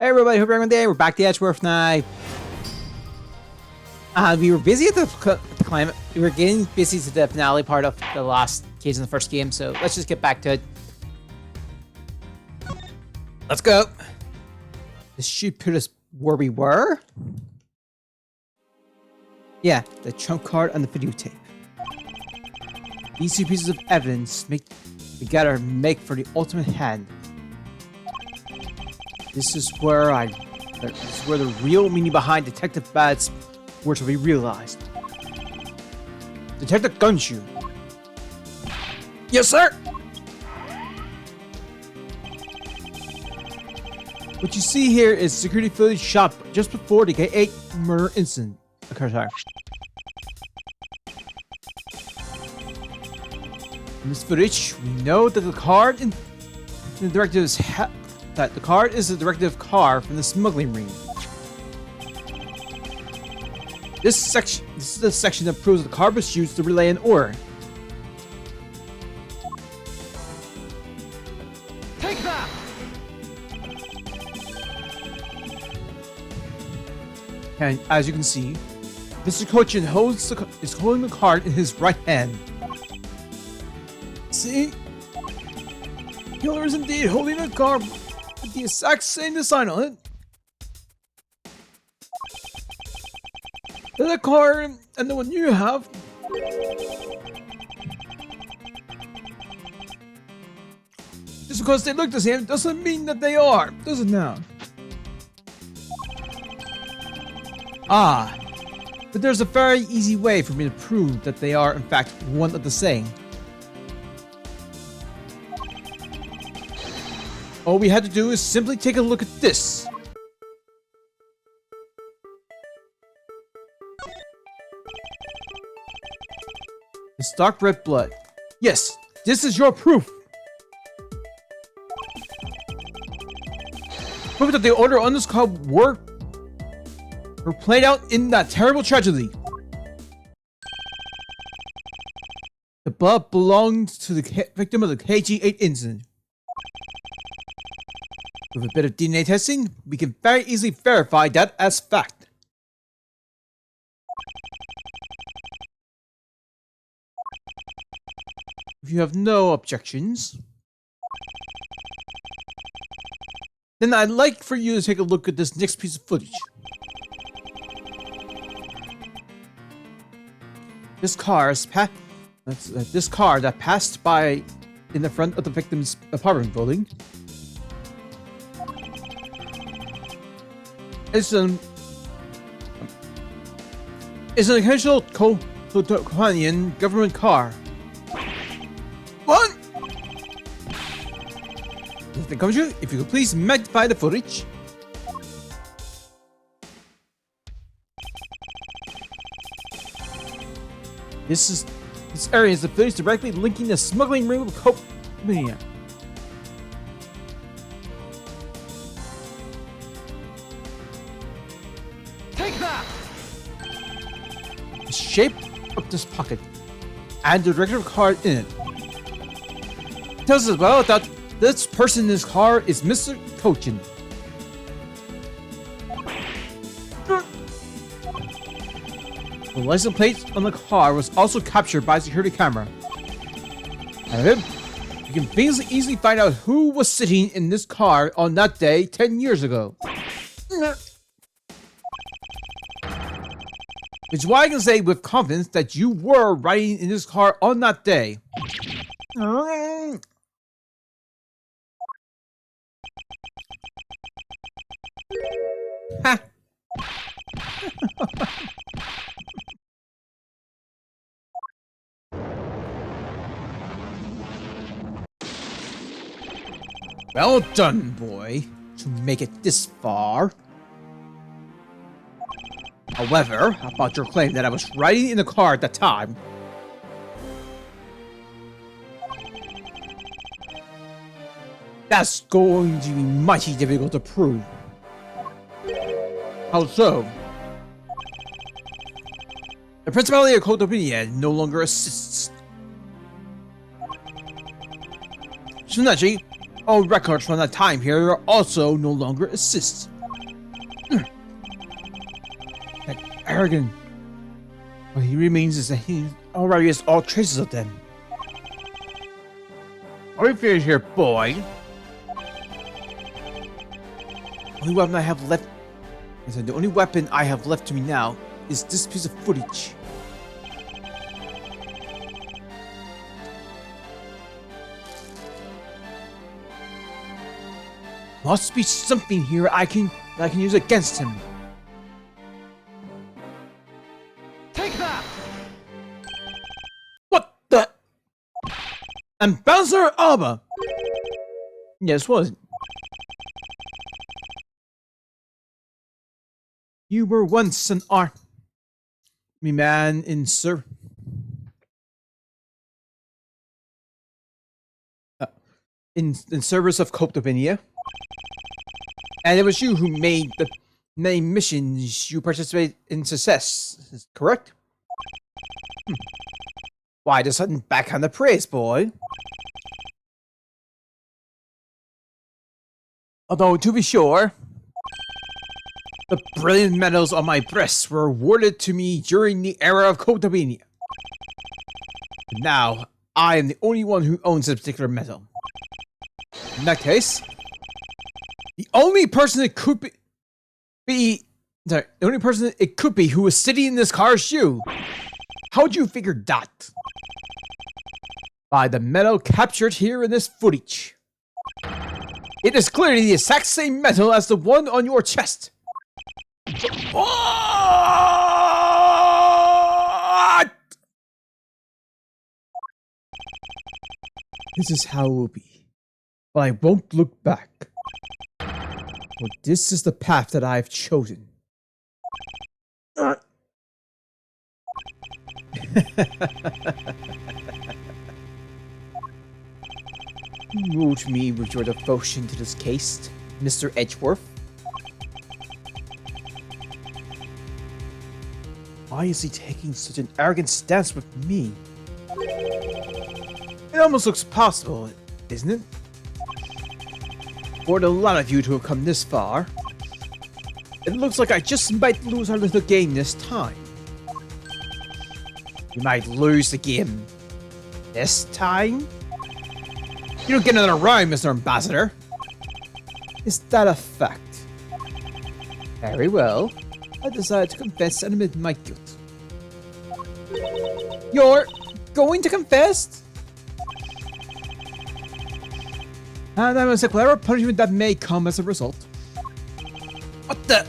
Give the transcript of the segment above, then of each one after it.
Hey everybody, hope you're having a good day. We're back to Edgeworth now. We were busy at the climate. We were getting busy to the finale part of the last case in the first game, so let's just get back to it. Let's go. This should put us where we were. Yeah, the trump card and the videotape. These two pieces of evidence together make for the ultimate hand. This is where the real meaning behind Detective Bad's words will be realized. Detective Gunshoe. Yes, sir. What you see here is security footage shot just before the K8 murder incident occurred. In this footage, we know that the card in the directive's that the card is a directive car from the smuggling ring. This is the section that proves the card was used to relay an order. Take that! And as you can see, Mr. Cochin is holding the card in his right hand. See? Killer is indeed holding a card with the exact same design on it. The card and the one you have. Just because they look the same doesn't mean that they are, does it now? But there's a very easy way for me to prove that they are in fact one of the same. All we had to do is simply take a look at this. It's dark red blood. Yes, this is your proof. Proof that the order on this card were played out in that terrible tragedy. The blood belonged to the victim of the KG8 incident. With a bit of DNA testing, we can very easily verify that as fact. If you have no objections, then I'd like for you to take a look at this next piece of footage. This car that passed by in the front of the victim's apartment building is an occasional companion government car. What? If you could please magnify the footage. This area is the footage directly linking the smuggling ring with Copania. Take that! The shape of this pocket and the directive card in it tells us as well that this person in this car is Mr. Cochin. The license plate on the car was also captured by a security camera. And you can easily find out who was sitting in this car on that day 10 years ago. Which is why I can say with confidence that you were riding in this car on that day. Ha! Well done, boy, to make it this far. However, about your claim that I was riding in the car at the time. That's going to be mighty difficult to prove. How so? The Principality of Cotopia no longer assists. Shunnachi, All records from that time here also no longer exist. That arrogant. What he remains is that he already has all traces of them. Are you finished here, boy? Only weapon I have left. The only weapon I have left to me now is this piece of footage. Must be something here that I can use against him. Take that! What the? Ambassador Alba. Yes, wasn't. You were once an army man in in service of Coptopania. And it was you who made the main missions you participated in success, is correct? Why the sudden backhand of praise, boy? Although, to be sure, the brilliant medals on my breast were awarded to me during the era of Coptopania. Now, I am the only one who owns this particular medal. In that case, the only person it could be who was sitting in this car is you. How'd you figure that? By the medal captured here in this footage. It is clearly the exact same medal as the one on your chest. What? This is how it will be. But I won't look back. For this is the path that I have chosen. You moved me with your devotion to this case, Mr. Edgeworth. Why is he taking such an arrogant stance with me? It almost looks possible, isn't it? For the lot of you to have come this far, it looks like I just might lose our little game this time. You might lose the game this time? You don't get another round, Mr. Ambassador. Is that a fact? Very well. I decided to confess and admit my guilt. You're going to confess? And that was a clever punishment that may come as a result. What the?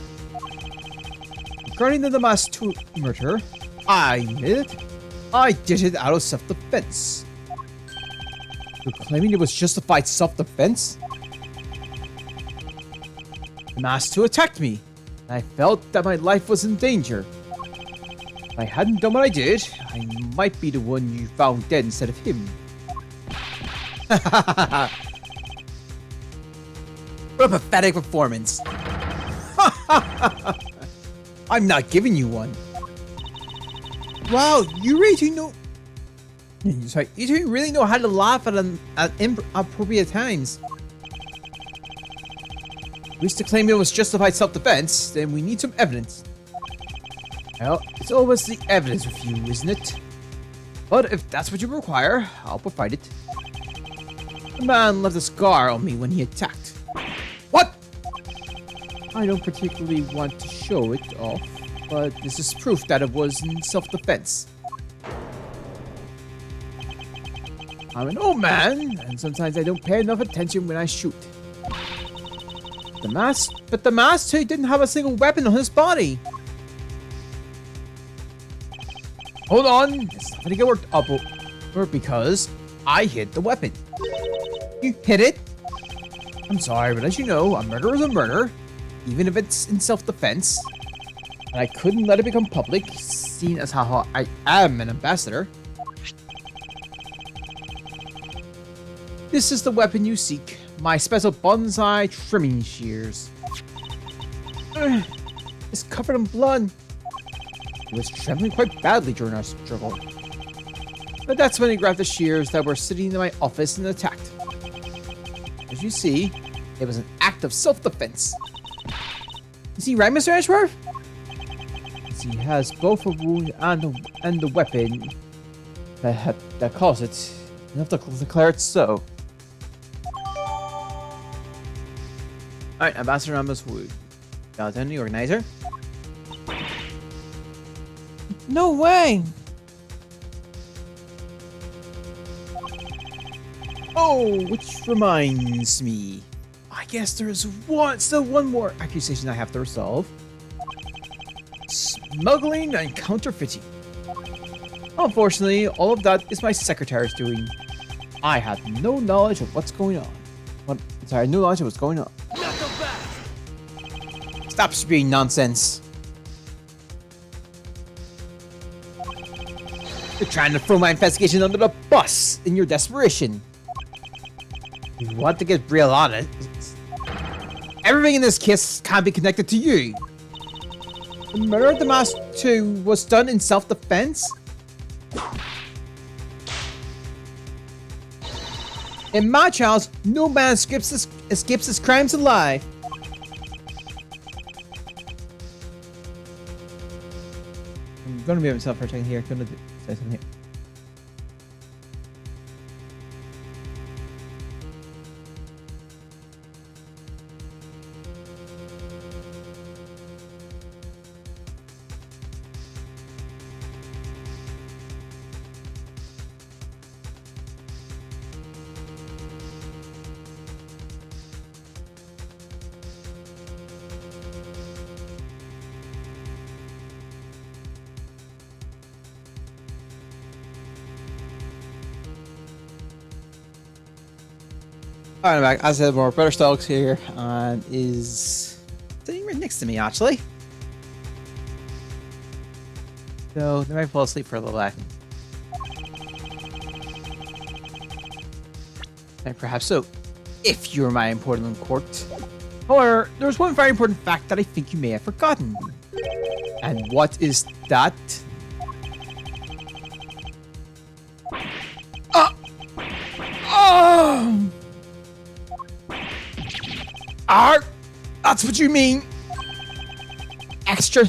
Regarding the Damas 2 murder, I admit it. I did it out of self-defense. You're claiming it was justified self-defense? Damas 2 attacked me, and I felt that my life was in danger. If I hadn't done what I did, I might be the one you found dead instead of him. What a pathetic performance. I'm not giving you one. Wow, you really know... Sorry, you two really know how to laugh at inappropriate times. Wish to claim it was justified self-defense, then we need some evidence. Well, it's always the evidence with you, isn't it? But if that's what you require, I'll provide it. The man left a scar on me when he attacked. What? I don't particularly want to show it off, but this is proof that it was in self-defense. I'm an old man, and sometimes I don't pay enough attention when I shoot. The master didn't have a single weapon on his body. Hold on, it's not gonna get worked up over because I hit the weapon. You hit it? I'm sorry, but as you know, a murder is a murder, even if it's in self-defense. And I couldn't let it become public, seeing as how I am an ambassador. This is the weapon you seek, my special bonsai trimming shears. It's covered in blood. He was trembling quite badly during our struggle. But that's when he grabbed the shears that were sitting in my office and attacked. As As you see, it was an act of self-defense. You see, right, Mr. Ashworth? He has both a wound and the weapon that caused it. You have to declare it so. Alright, Ambassador Amos Wood. Skeleton, the organizer. No way! Oh, which reminds me. I guess there's still one more accusation I have to resolve. Smuggling and counterfeiting. Unfortunately, all of that is my secretary's doing. I had no knowledge of what's going on. No knowledge of what's going on. Stop spewing nonsense. You're trying to throw my investigation under the bus in your desperation. You want to get real on it. Everything in this case can't be connected to you. The murder of the Mask 2 was done in self-defense? In my trials, no man escapes his crimes alive. I'm gonna be myself for a second here. Gonna say something here. Alright, I'm back. As I said, more Brother Stokes here, and is sitting right next to me, actually. So, they might fall asleep for a little while. And perhaps so, if you're my important court. However, there's one very important fact that I think you may have forgotten. And what is that? That's what you mean. Extra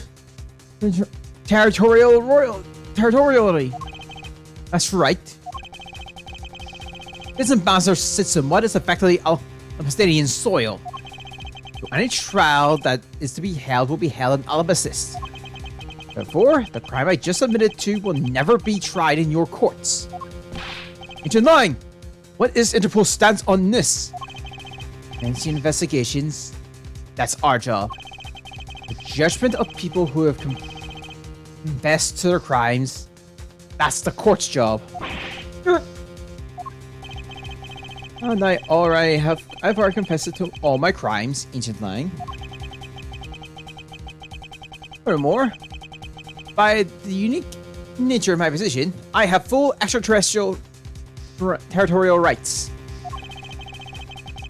territoriality. That's right. This ambassador sits in what is effectively Alabastanian soil. So any trial that is to be held will be held in Alabastis. Therefore, the crime I just admitted to will never be tried in your courts. Agent 9, what is Interpol's stance on this? Ancient investigations. That's our job. The judgment of people who have confessed to their crimes. That's the court's job. And I've already confessed to all my crimes, Ancient 9. Furthermore, by the unique nature of my position, I have full extraterrestrial territorial rights.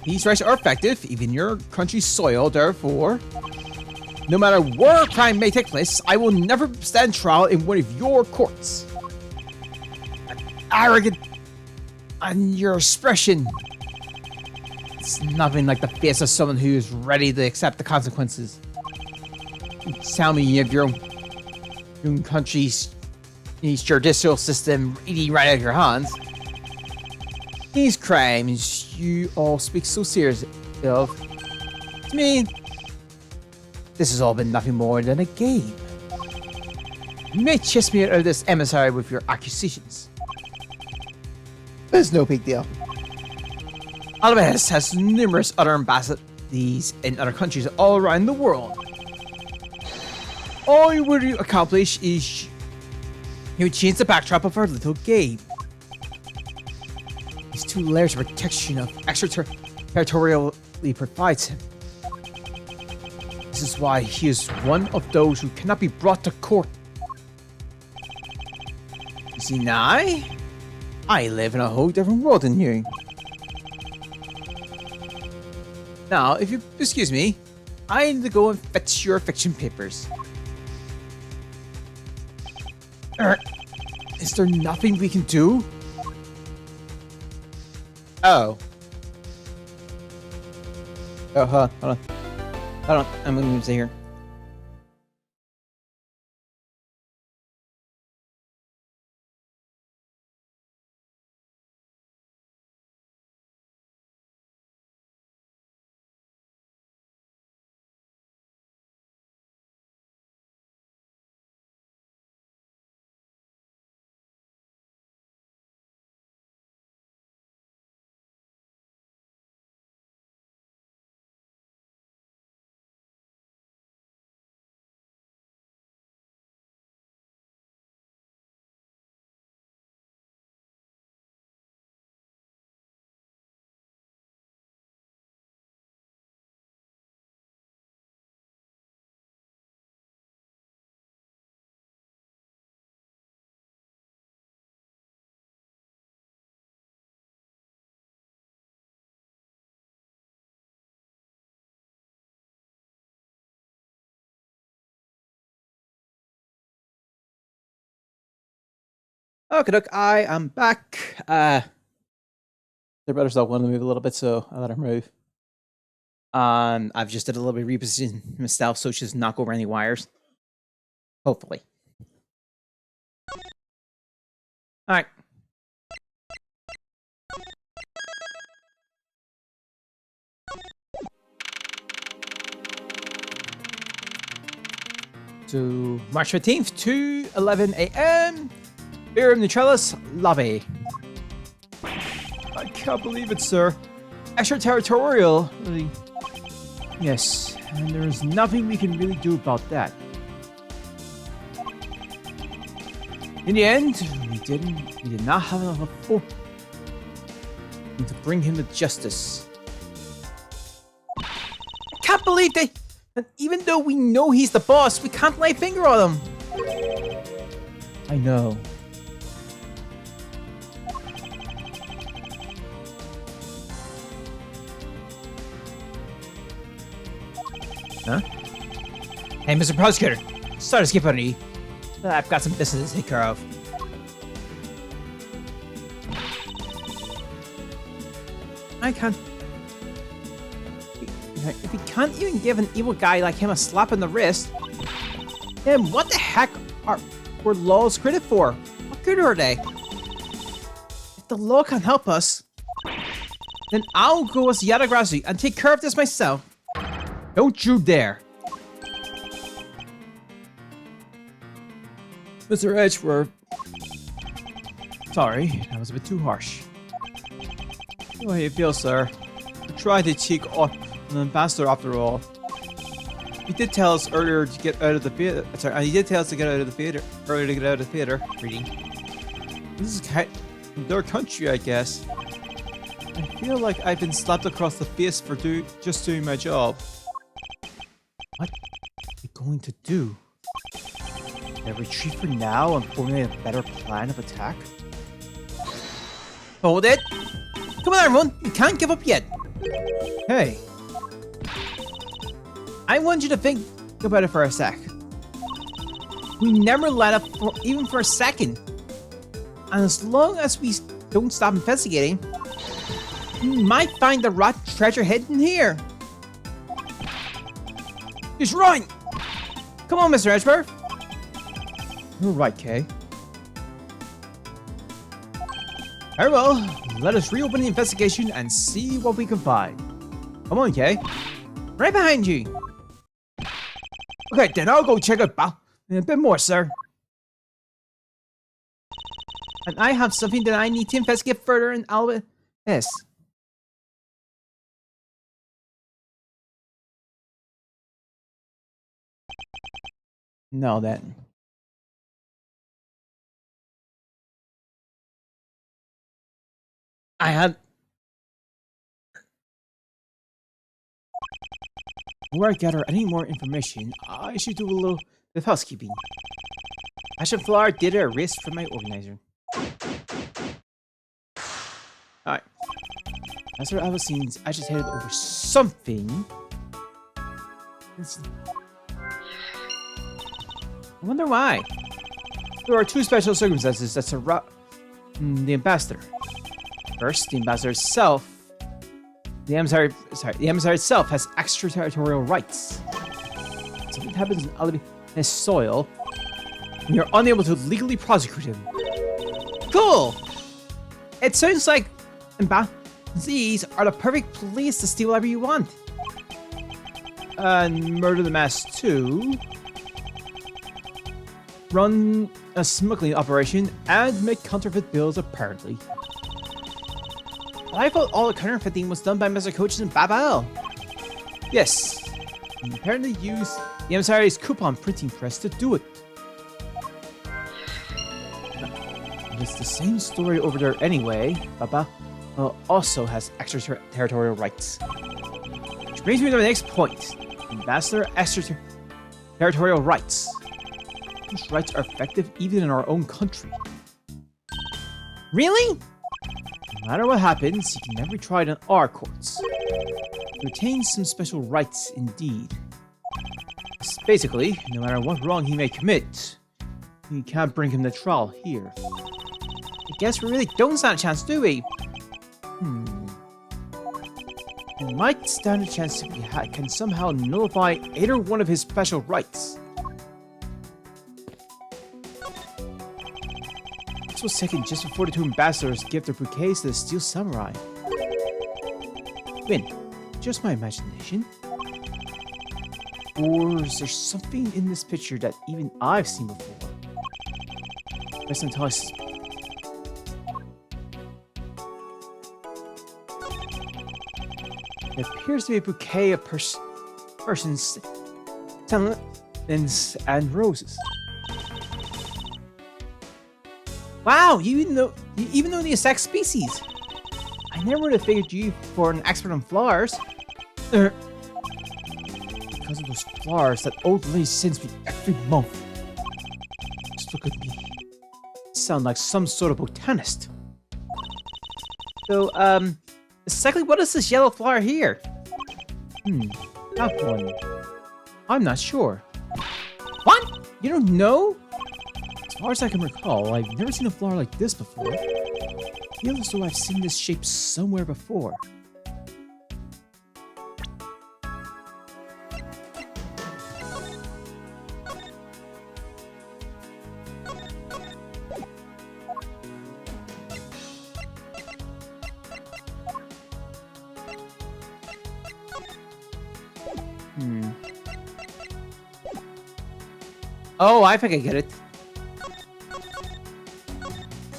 These rights are effective, even in your country's soil, therefore, no matter where a crime may take place, I will never stand trial in one of your courts. Arrogant and your expression. It's nothing like the face of someone who is ready to accept the consequences. You tell me of your own country's judicial system eating right out of your hands. These crimes you all speak so seriously of, to me, this has all been nothing more than a game. You may chase me out of this emissary with your accusations. But it's no big deal. Alabas has numerous other ambassadors in other countries all around the world. All you would accomplish is you would change the backdrop of our little game. These two layers of protection of extraterritorially provides him. This is why he is one of those who cannot be brought to court. You see, now I live in a whole different world than you. Now, if you excuse me, I need to go and fetch your fiction papers. Is there nothing we can do? Oh. Oh, hold on. Hold on. I'm going to stay here. Okay, look, I am back. Their brother still wanted to move a little bit, so I let her move. I've just did a little bit of repositioning myself so she does not go over any wires. Hopefully. Alright. So, March 15th, 2:11 a.m. Here in Neutralis lobby. I can't believe it, sir. Extraterritorial. Really. Yes, and there's nothing we can really do about that. In the end, we did not have enough hope to bring him to justice. I can't believe they, and even though we know he's the boss, we can't lay a finger on him. I know. Huh? Hey, Mr. Prosecutor, sorry to skip on you. I've got some business to take care of. I can't. If we can't even give an evil guy like him a slap in the wrist, then what the heck were laws created for? What good are they? If the law can't help us, then I'll go as Yadagrazi and take care of this myself. Don't you dare! Mr. Edgeworth. Sorry, that was a bit too harsh. How do you feel, sir? We tried to cheat on an ambassador after all. He did tell us earlier to get out of the theater. Sorry, he did tell us to get out of the theater. Earlier to get out of the theater. Reading. This is kind of their country, I guess. I feel like I've been slapped across the face for just doing my job. What are we going to do? Should I retreat for now and formulate a better plan of attack? Hold it! Come on, everyone! We can't give up yet! Hey. I want you to think about it for a sec. We never let up even for a second. And as long as we don't stop investigating, we might find the rot treasure hidden here. Just run! Come on, Mr. Edgeworth. You're right, Kay. Very well, let us reopen the investigation and see what we can find. Come on, Kay. Right behind you. Okay, then I'll go check out a bit more, sir. And I have something that I need to investigate further in Alba S. No, then. I had. Before I gather any more information, I should do a little bit of housekeeping. I should file a data arrest from my organizer. Alright. Master Albacine's agitated over something. I wonder why. There are two special circumstances that surround the ambassador. First, the ambassador herself The emissary itself has extraterritorial rights. If something happens in his soil, we are unable to legally prosecute him. Cool! It sounds like embassies are the perfect place to steal whatever you want. And murder the mass too. Run a smuggling operation and make counterfeit bills apparently. But I thought all the counterfeiting was done by Mr. Coaches and Babel. Yes, and apparently used the emissary's coupon printing press to do it. It's the same story over there anyway. Baba also has extraterritorial rights. Which brings me to the next point. Ambassador extraterritorial rights. Those rights are effective even in our own country. Really? No matter what happens, he can never be tried in our courts. He retains some special rights indeed. Basically, no matter what wrong he may commit, you can't bring him to trial here. I guess we really don't stand a chance, do we? We might stand a chance if we can somehow nullify either one of his special rights. This was taken just before the two ambassadors gave their bouquets to the Steel Samurai. Win, just my imagination? Or is there something in this picture that even I've seen before? Best until It appears to be a bouquet of persons, sentiments, and roses. Wow, you even know the exact species. I never would have figured you for an expert on flowers. Because of those flowers that old lady sends me every month. Just look at me. Sound like some sort of botanist. So, exactly what is this yellow flower here? That one. I'm not sure. What? You don't know? As far as I can recall, I've never seen a flower like this before. I feel as though I've seen this shape somewhere before. Oh, I think I get it.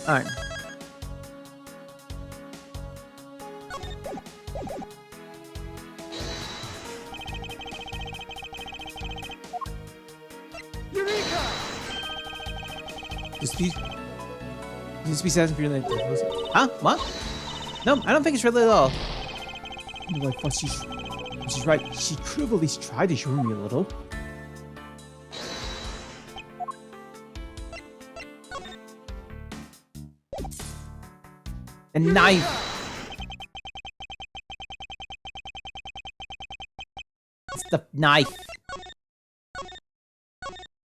Alright. Eureka! This piece hasn't been like huh? What? No, I don't think it's really at all. No, I thought she's right. She could have at least tried to show me a little. A knife. It's the knife.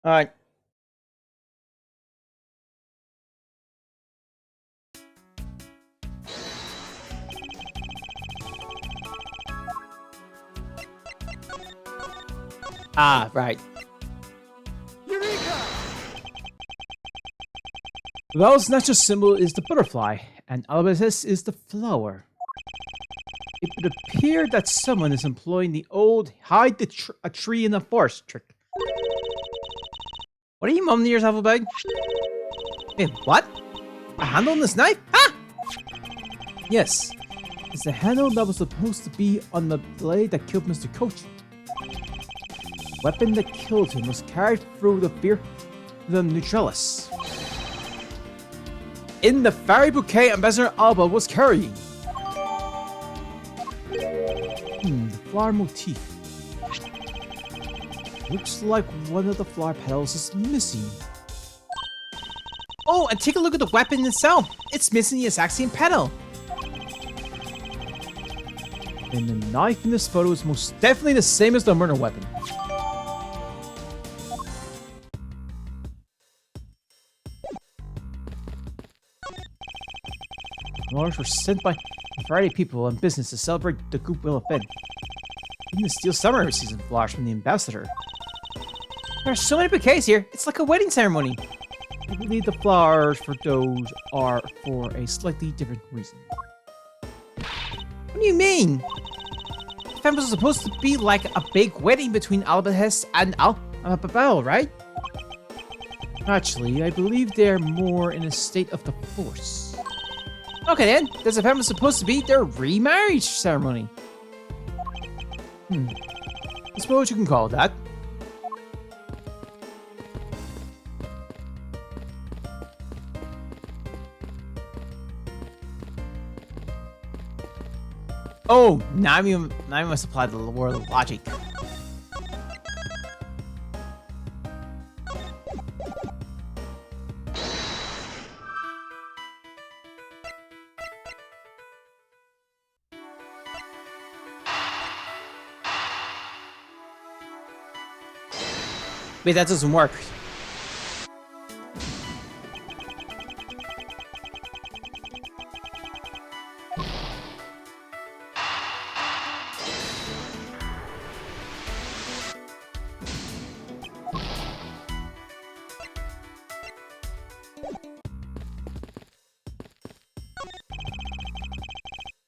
Alright. Ah, right. Eureka! Val's natural symbol is the butterfly, and Albatis is the flower. It would appear that someone is employing the old hide a tree in the forest trick. What are you mumbling to yourself about? Wait, what? A handle on this knife? Ah! Yes. It's the handle that was supposed to be on the blade that killed Mr. Kochi. The weapon that killed him was carried through the Neutralis. In the fairy bouquet Ambassador Alba was carrying. The flower motif. Looks like one of the flower petals is missing. Oh, and take a look at the weapon itself. It's missing the exact same petal. And the knife in this photo is most definitely the same as the murder weapon. Flowers were sent by A variety of people and business to celebrate the goodwill event. Even the Steel Summer receives flowers from the ambassador. There are so many bouquets here, it's like a wedding ceremony. I believe the flowers for those are for a slightly different reason. What do you mean? The event was supposed to be like a big wedding between Albahest and Albabel, right? Actually, I believe they're more in a state of the Force. Okay then, this event was supposed to be their remarriage ceremony. I suppose you can call it that. Oh, now we must apply the world of logic. Wait, that doesn't work.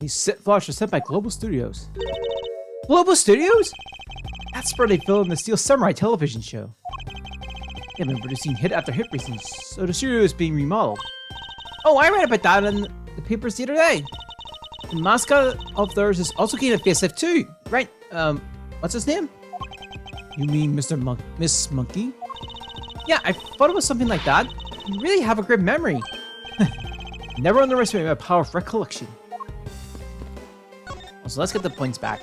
These flowers are sent by Global Studios. Global Studios? That's where they filmed the Steel Samurai television show. They've been producing hit after hit recently, so the studio is being remodeled. Oh, I read about that in the papers the other day. The mascot of theirs is also getting a facelift too, right? What's his name? You mean Miss Monkey? Yeah, I thought it was something like that. You really have a great memory. Never underestimate my power of recollection. So let's get the points back.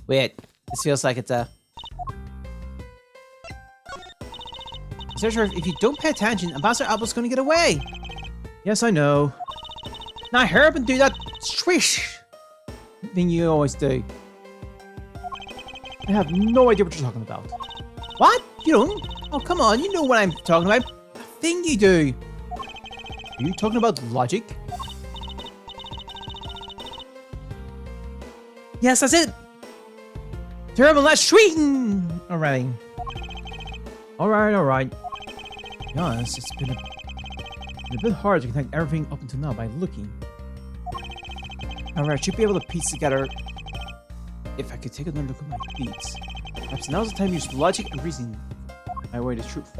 Wait, this feels like it's a... Searcher, if you don't pay attention, Ambassador Alba's gonna get away! Yes, I know. Now hurry up and do that swish thing you always do. I have no idea what you're talking about. What? You don't? Oh, come on, you know what I'm talking about. The thing you do. Are you talking about logic? Yes, that's it! Terrible, let's sweeten! Alright. Alright. To be honest, it's been a bit hard to connect everything up until now by looking. However, I should be able to piece together if I could take another look at my beats. Perhaps now's the time to use logic and reasoning my way to truth.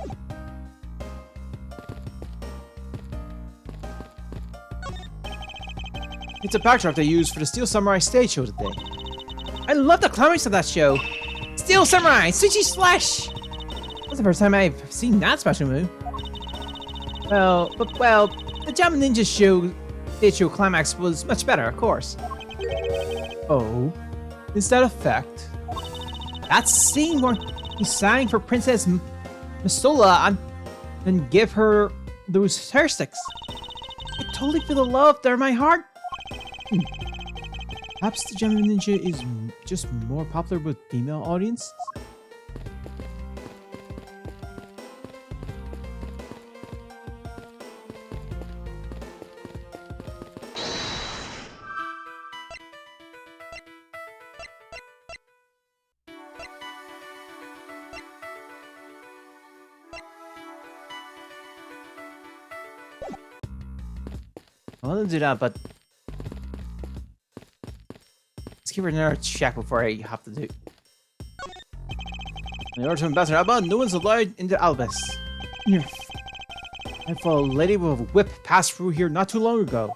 It's a backdrop they used for the Steel Samurai stage show today. I love the climax of that show! Steel Samurai! Sushi Slash! That's the first time I've seen that special move. Well, the Jam Ninja show stage show climax was much better, of course. Oh, is that effect? That scene where he sang for Princess Misola and then give her those hair sticks. I totally feel the love there in my heart. Perhaps the Jam Ninja is just more popular with female audiences? I want to do that, but let's give her another check before I have to do. In order to Ambassador Alba, no one's allowed into Albus. I saw a lady with a whip pass through here not too long ago.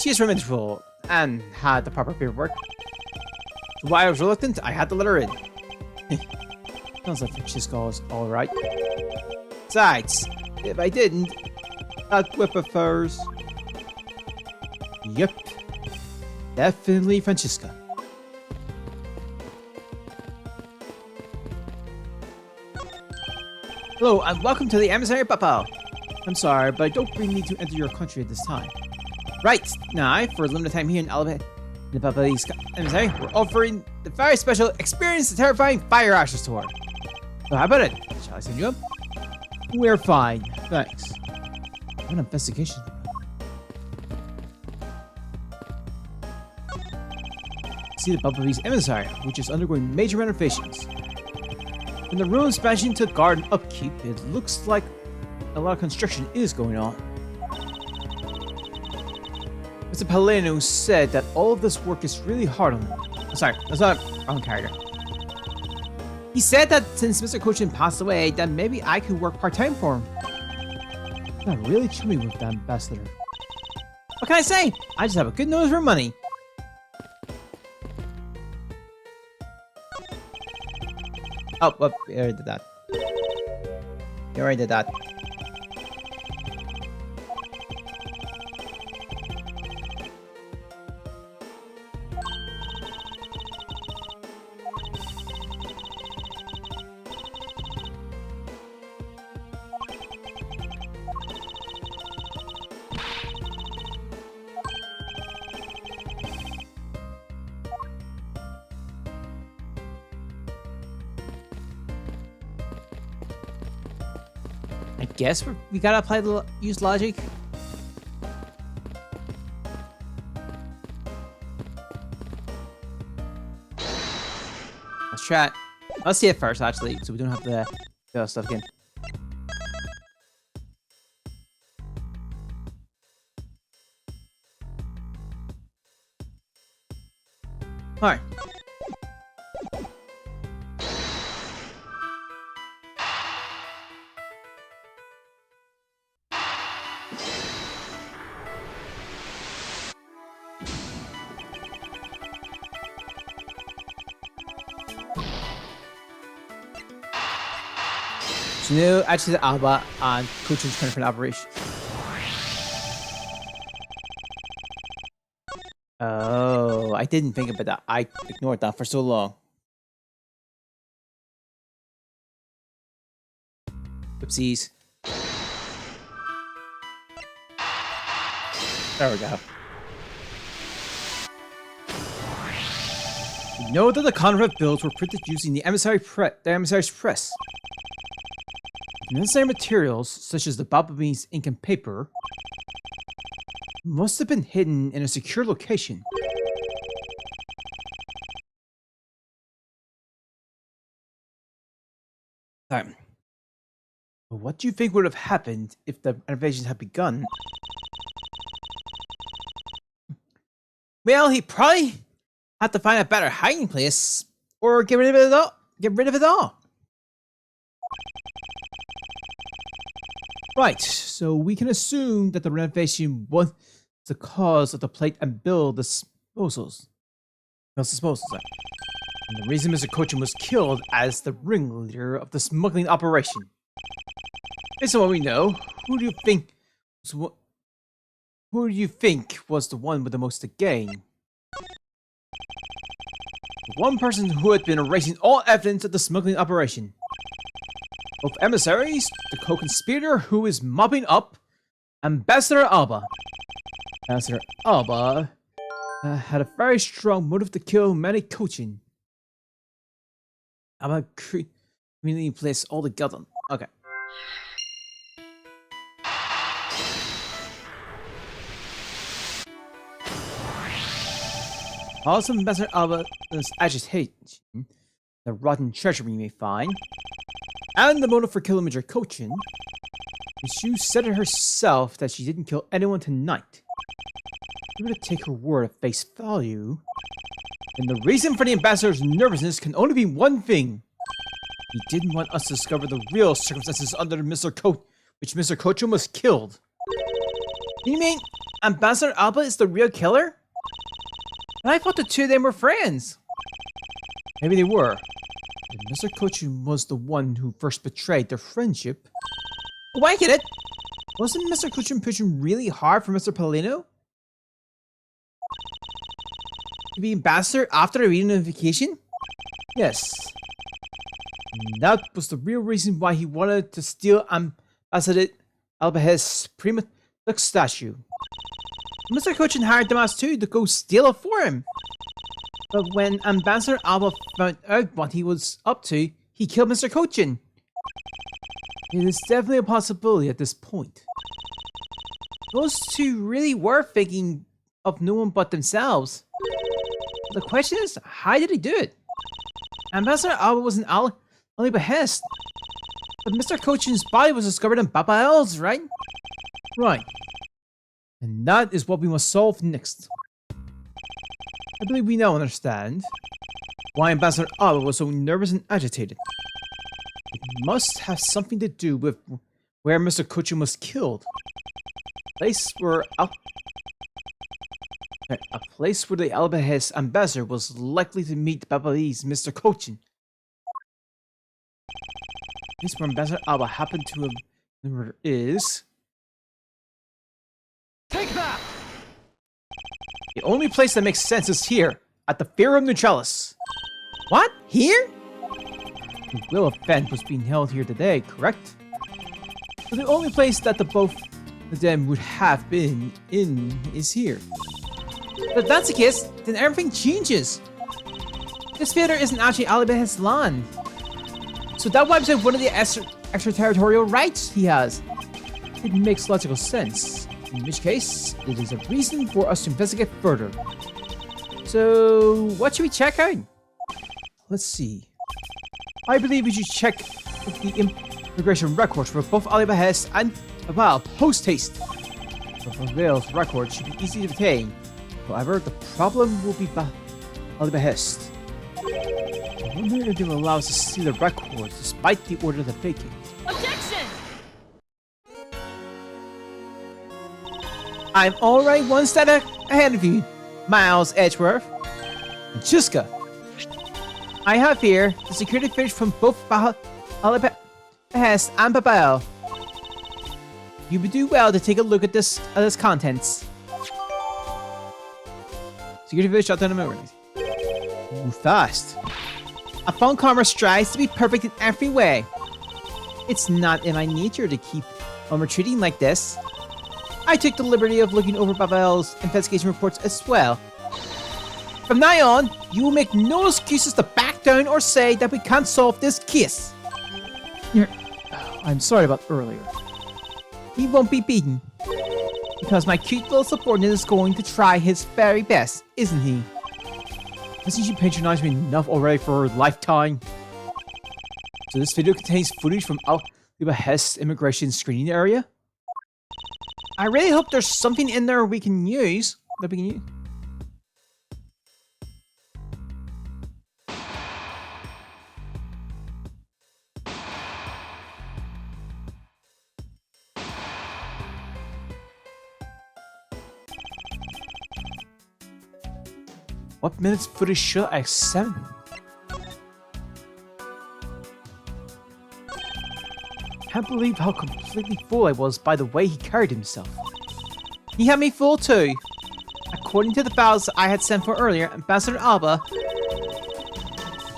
She is from Interpol and had the proper paperwork. So why I was reluctant, I had to let her in. Sounds like Francisco's alright. Besides, if I didn't, that whip of hers. Yep. Definitely Francisca. Hello, and welcome to the Emissary Papa. I'm sorry, but I don't really need to enter your country at this time. Right, now, for a limited time here in Alabama, the Bubbly's emissary, we're offering the very special Experience the Terrifying Fire Ashes tour. So how about it? Shall I send you up? We're fine, thanks. What investigation? See the Bubbly's emissary, which is undergoing major renovations. In the room expansion to garden upkeep, it looks like a lot of construction is going on. Mr. Paleno said that all of this work is really hard on him. Oh, sorry, that's not wrong character. He said that since Mr. Cochin passed away, that maybe I could work part-time for him. Not really chummy with the ambassador. What can I say? I just have a good nose for money. Oh, well, we already did that. We already did that. I guess we gotta apply the use logic. Let's try it. Let's see it first, actually, so we don't have to do stuff again. Alright. So now, actually, the Alba and Cochin's kind of an operation. Oh, I didn't think about that. I ignored that for so long. Oopsies. There we go. We know that the Conrad bills were printed using the emissary's press. The necessary materials, such as the Baba Beans ink and paper, must have been hidden in a secure location. But what do you think would have happened if the renovations had begun? Well, he probably had to find a better hiding place, or get rid of it all. Right, so we can assume that the renovation was the cause of the plate and bill disposals. And the reason Mr. Cochin was killed as the ringleader of the smuggling operation. Based on what we know, who do you think was the one with the most to gain? The one person who had been erasing all evidence of the smuggling operation. Both emissaries, the co-conspirator who is mopping up, Ambassador Alba. Ambassador Alba had a very strong motive to kill Manny Cochin. Alba community place all together. Okay. Also, Ambassador Alba's agitation, the rotten treasure we may find, and the motive for killing Major Cochin. She said it herself that she didnn't kill anyone tonight. If we were to take her word at face value, then the reason for the ambassador's nervousness can only be one thing. He didn't want us to discover the real circumstances under which Mr. Cochin was killed. You mean Ambassador Alba is the real killer? And I thought the two of them were friends. Maybe they were. But Mr. Cochin was the one who first betrayed their friendship. Oh, I get it. Wasn't Mr. Cochin pushing really hard for Mr. Palino to be ambassador after the reunification? Yes. And that was the real reason why he wanted to steal Ambassador Alba's prima statue. Mr. Cochin hired Damasu to go steal it for him. But when Ambassador Alba found out what he was up to, he killed Mr. Cochin. It is definitely a possibility at this point. Those two really were thinking of no one but themselves. The question is, how did he do it? Ambassador Alba was an Ali behest, but Mr. Cochin's body was discovered in Baba L's, right? Right. And that is what we must solve next. I believe we now understand why Ambassador Alba was so nervous and agitated. It must have something to do with where Mr. Cochin was killed. A place where the Albahes ambassador was likely to meet Babali's Mr. Cochin. This where Ambassador Alba happened to have murder is Take that! the only place that makes sense is here, at the Forum Neutralis. What? Here? The will event was being held here today, correct? So the only place that the both of them would have been in is here. But if that's the case, then everything changes. This theater isn't actually Aliba's land. So that wipes out one of the extraterritorial rights he has. It makes logical sense. In which case, it is a reason for us to investigate further. So, what should we check out? Let's see. I believe we should check the immigration records for both Ali Behest and, well, Post Haste. For Vale's records should be easy to obtain. However, the problem will be Ali Behest. I wonder if they will allow us to see the records despite the order to vacate. Objection! I'm already one step ahead of you, Miles Edgeworth. And Chiska. I have here the security footage from both Behest and Babel. You would do well to take a look at this contents. Security footage shot down a moment. Move fast. A phone camera strives to be perfect in every way. It's not in my nature to keep on retreating like this. I took the liberty of looking over Babel's investigation reports as well. From now on, you will make no excuses to back down or say that we can't solve this case. I'm sorry about earlier. He won't be beaten. Because my cute little subordinate is going to try his very best, isn't he? Hasn't she patronized me enough already for a lifetime? So this video contains footage from Alba Hest's immigration screening area? I really hope there's something in there we can use. That we can use. What minutes footage should I examine? Can't believe how completely fooled I was by the way he carried himself. He had me fooled too. According to the files I had sent for earlier, Ambassador Alba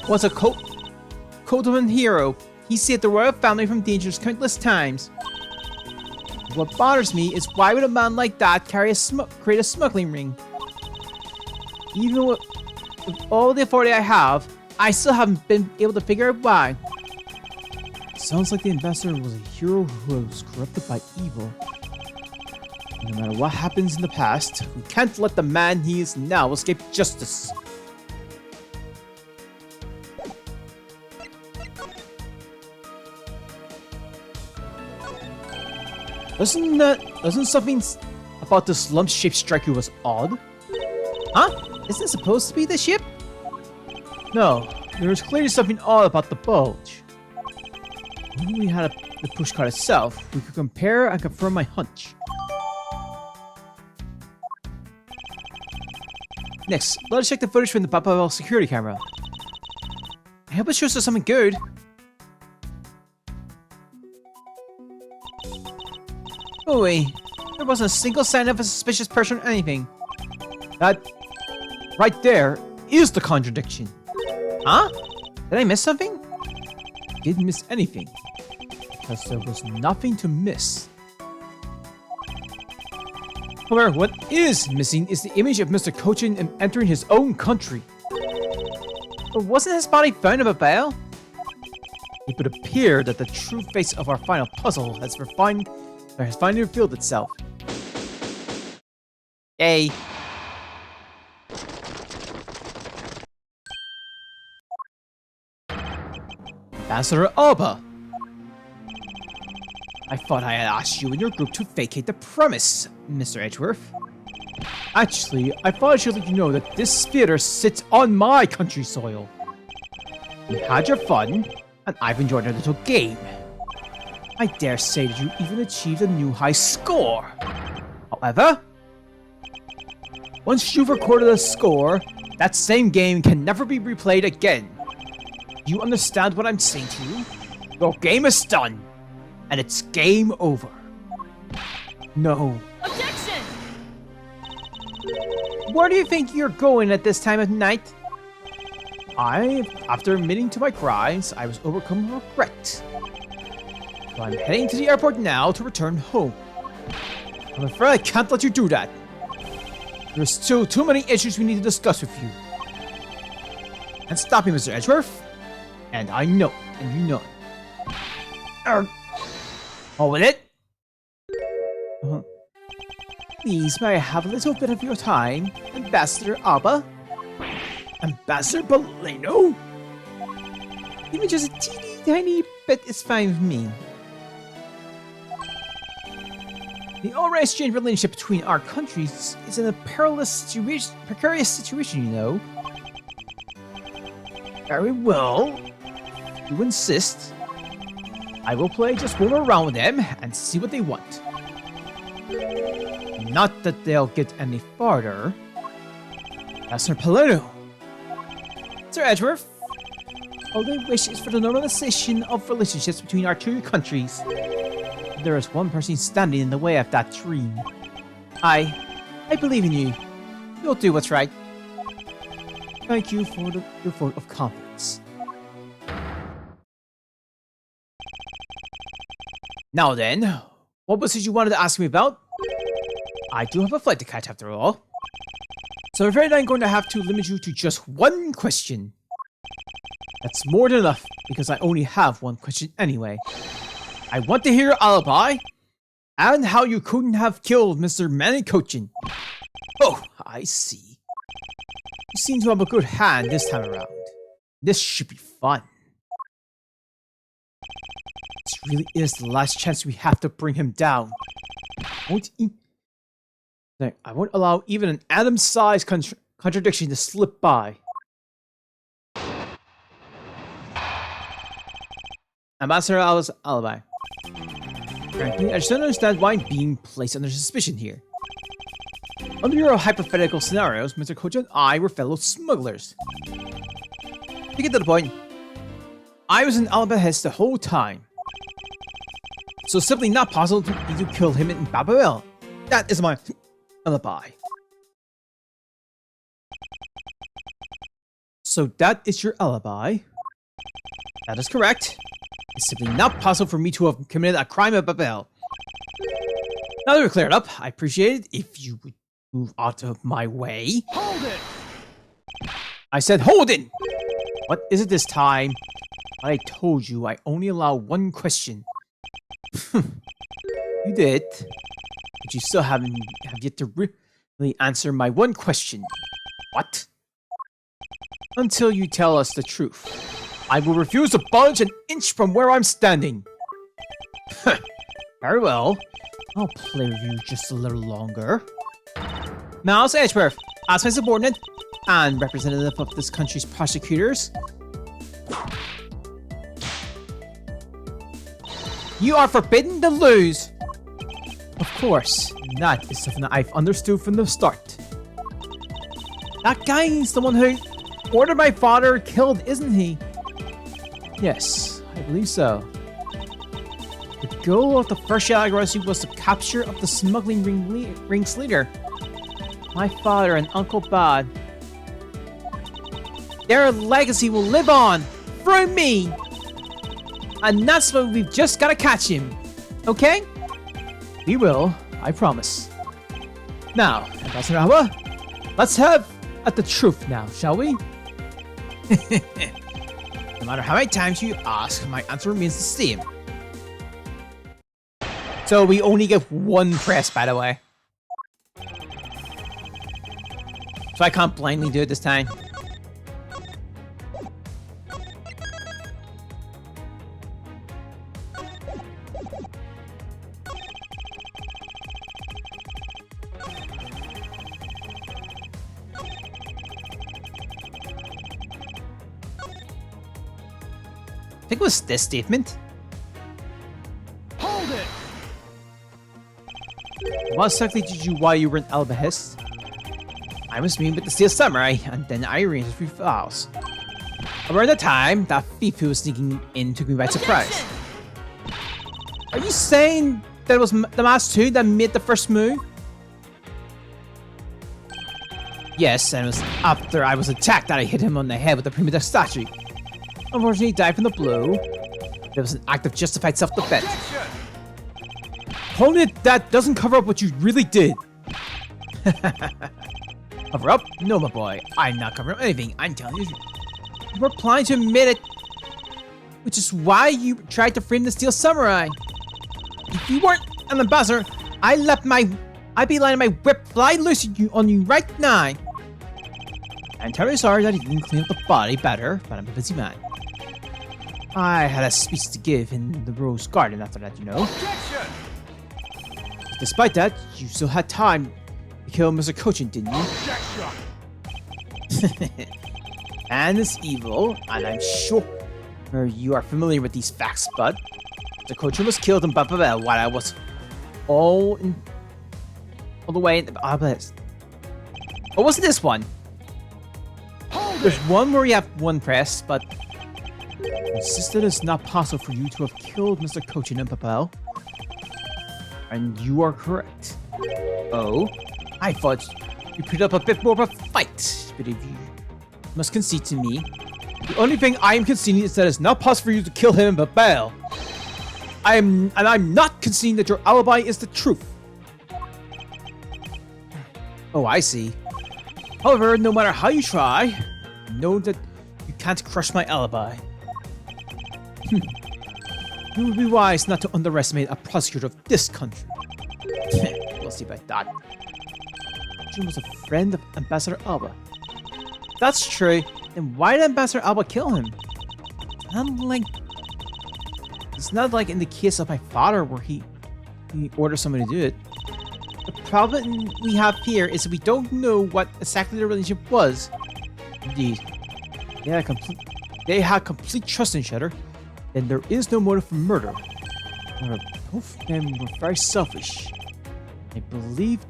was a Kodoman hero. He saved the royal family from dangers countless times. What bothers me is why would a man like that create a smuggling ring? Even with all the authority I have, I still haven't been able to figure out why. Sounds like the ambassador was a hero who was corrupted by evil. No matter what happens in the past, we can't let the man he is now escape justice. Doesn't something about this lump-shaped striker was odd? Huh? Isn't it supposed to be the ship? No, there is clearly something odd about the bulge. When we had the pushcart itself, we could compare and confirm my hunch. Next, let us check the footage from the Babel security camera. I hope it shows us something good. Oh wait, there wasn't a single sign of a suspicious person or anything. That right there is the contradiction. Huh? Did I miss something? I didn't miss anything. Because there was nothing to miss. However, what is missing is the image of Mr. Kochin entering his own country. But wasn't his body found in Babel? It would appear that the true face of our final puzzle has finally revealed itself. Yay. Ambassador Alba. I thought I had asked you and your group to vacate the premise, Mr. Edgeworth. Actually, I thought I should let you know that this theater sits on my country soil. You had your fun, and I've enjoyed our little game. I dare say that you even achieved a new high score. However, once you've recorded a score, that same game can never be replayed again. Do you understand what I'm saying to you? Your game is done, and it's game over. No. Objection! Where do you think you're going at this time of night? After admitting to my crimes, I was overcome with regret. So I'm heading to the airport now to return home. I'm afraid I can't let you do that. There's still too many issues we need to discuss with you. And stop me, Mr. Edgeworth. And I know, and you know it. Hold it. Please, may I have a little bit of your time, Ambassador Alba? Ambassador Baleno? Even just a teeny tiny bit is fine with me. The already strange relationship between our countries is in a precarious situation, you know. Very well. If you insist, I will play just one more round with them and see what they want. Not that they'll get any farther. Ambassador Palermo. Sir Edgeworth, all I wish is for the normalization of relationships between our two countries. There is one person standing in the way of that dream. I believe in you. You'll do what's right. Thank you for your vote of confidence. Now then, what was it you wanted to ask me about? I do have a flight to catch after all. So I'm afraid I'm going to have to limit you to just one question. That's more than enough, because I only have one question anyway. I want to hear your alibi, and how you couldn't have killed Mr. Manny Kochin. Oh, I see. You seem to have a good hand this time around. This should be fun. This really is the last chance we have to bring him down. I won't allow even an atom-sized contradiction to slip by. Ambassador Alba's alibi. Frankly, I just don't understand why I'm being placed under suspicion here. Under your hypothetical scenarios, Mr. Kochin and I were fellow smugglers. To get to the point, I was in Alba Hess the whole time. So simply not possible for me to kill him in Babel. That is my alibi. So that is your alibi? That is correct. It's simply not possible for me to have committed a crime at Babel. Now that we're cleared up, I appreciate it if you would move out of my way. Hold it! I said hold it! What is it this time? I told you I only allow one question. You did. But you still have yet to really answer my one question. What? Until you tell us the truth. I will refuse to budge an inch from where I'm standing. Very well. I'll play with you just a little longer. Miles Edgeworth, as my subordinate and representative of this country's prosecutors, you are forbidden to lose. Of course, that is something that I've understood from the start. That guy is the one who ordered my father killed, isn't he? Yes, I believe so. The goal of the first Shadowgrossi was the capture of the smuggling ring's leader, my father and Uncle Bod. Their legacy will live on through me, and that's why we've just gotta catch him. Okay? We will, I promise. Now, Ambassador Alba, let's have at the truth now, shall we? No matter how many times you ask, my answer remains the same. So we only get one press, by the way. So I can't blindly do it this time. I think it was this statement. Hold it! What exactly did you while you were in Albahist? I was meeting with the Steel Samurai, and then I arranged a few files. Around the time, that thief who was sneaking in took me by surprise. Are you saying that it was the Mask 2 that made the first move? Yes, and it was after I was attacked that I hit him on the head with the primitive statue. Unfortunately, he died from the blow. It was an act of justified self-defense. Holding it that doesn't cover up what you really did. Cover up? No, my boy. I'm not covering up anything. I'm telling you. You were planning to admit it. Which is why you tried to frame the Steel Samurai. If you weren't an ambassador, I'd be letting my whip fly loose on you right now. I'm terribly sorry that you didn't clean up the body better, but I'm a busy man. I had a speech to give in the Rose Garden after that, you know. Objection! Despite that, you still had time to kill Mr. Cochin, didn't you? Objection! Man is evil, and I'm sure you are familiar with these facts, but the Cochin was killed in Bababel while I was all the way in the Obelisk. What was this one? There's one where you have one press, but insisted it's not possible for you to have killed Mr. Cochin in Babel. And you are correct. Oh, I thought you put up a bit more of a fight, but if you must concede to me, the only thing I am conceding is that it's not possible for you to kill him in Babel. I'm not conceding that your alibi is the truth. Oh, I see. However, no matter how you try, know that you can't crush my alibi. You would be wise not to underestimate a prosecutor of this country. We'll see about that. Jun was a friend of Ambassador Alba. That's true. Then why did Ambassador Alba kill him? It's not like in the case of my father where he ordered somebody to do it. The problem we have here is that we don't know what exactly the relationship was. Indeed. They had complete trust in each other. Then there is no motive for murder. Both of them were very selfish. I believe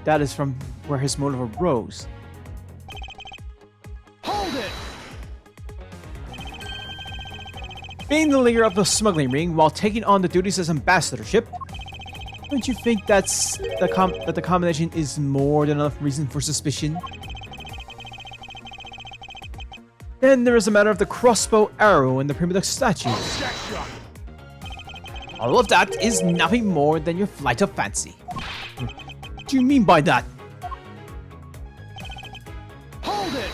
that is from where his motive arose. Hold it! Being the leader of the smuggling ring while taking on the duties as ambassadorship, don't you think that the combination is more than enough reason for suspicion? Then there is a matter of the crossbow arrow and the primitive statue. Objection! All of that is nothing more than your flight of fancy. What do you mean by that? Hold it!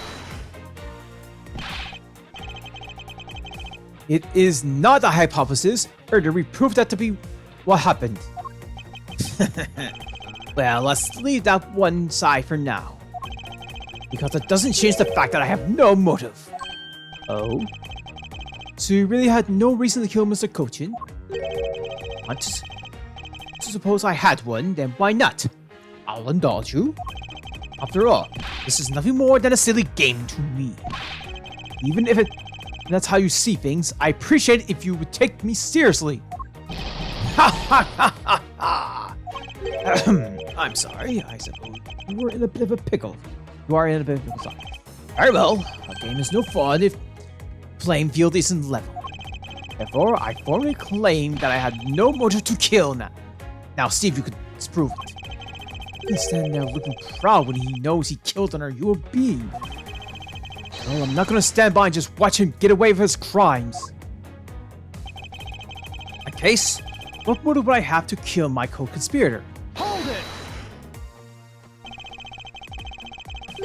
It is not a hypothesis, or do we prove that to be what happened? Well, let's leave that one side for now. Because it doesn't change the fact that I have no motive. Oh? So you really had no reason to kill Mr. Cochin? What? So suppose I had one, then why not? I'll indulge you. After all, this is nothing more than a silly game to me. Even if that's how you see things, I appreciate it if you would take me seriously. Ha ha ha ha ha! I'm sorry, I suppose you were in a bit of a pickle. You are in a bit of a pickle. Very well, a game is no fun if playing field isn't level. Therefore, I formally claim that I had no motive to kill now. Now, see if you could prove it. He's standing there looking proud when he knows he killed another human being. Well, I'm not gonna stand by and just watch him get away with his crimes. A case? What motive would I have to kill my co-conspirator? Hold it!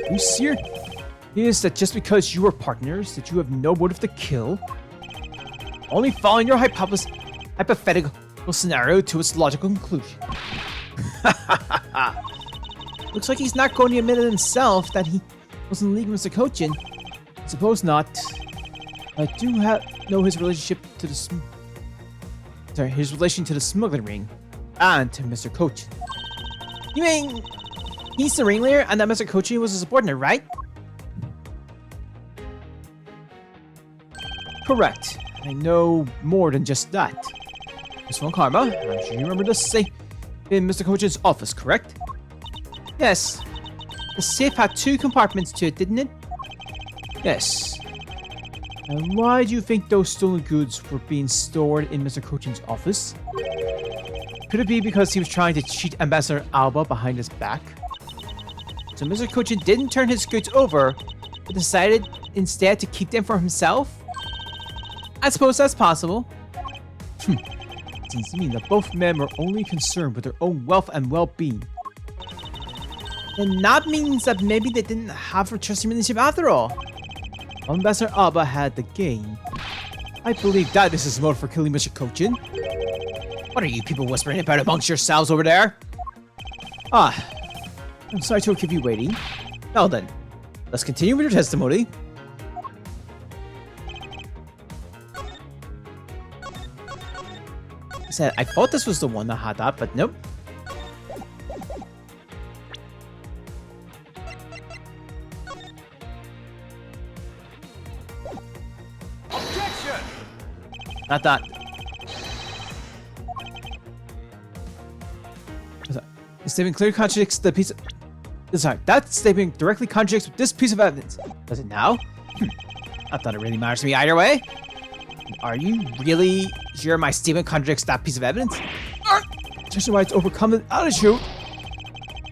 Are you serious? Is that just because you are partners that you have no motive to kill? Only following your hypothetical scenario to its logical conclusion. Looks like he's not going to admit it himself that he was in league with Mr. Kochin. Suppose not. I do know his relationship to the his relation to the smuggling ring and to Mr. Kochin. You mean he's the ringleader and that Mr. Kochin was a subordinate, right? Correct. I know more than just that. Miss Von Karma, I'm sure you remember the safe in Mr. Kochin's office, correct? Yes. The safe had 2 compartments to it, didn't it? Yes. And why do you think those stolen goods were being stored in Mr. Kochin's office? Could it be because he was trying to cheat Ambassador Alba behind his back? So Mr. Kochin didn't turn his goods over, but decided instead to keep them for himself? I suppose that's possible. It seems to me that both men were only concerned with their own wealth and well-being. And that means that maybe they didn't have a trusting relationship after all. Ambassador Alba had the gain. I believe that is his motive for killing Mr. Kochin. What are you people whispering about amongst yourselves over there? Ah, I'm sorry to keep you waiting. Well then, let's continue with your testimony. I thought this was the one that had that, but nope. Objection! Not that. This statement clearly contradicts the piece of... Sorry, that statement directly contradicts this piece of evidence. Does it now? Not that it really matters to me either way. Are you really sure my statement contradicts that piece of evidence? Especially why it's overcome an attitude.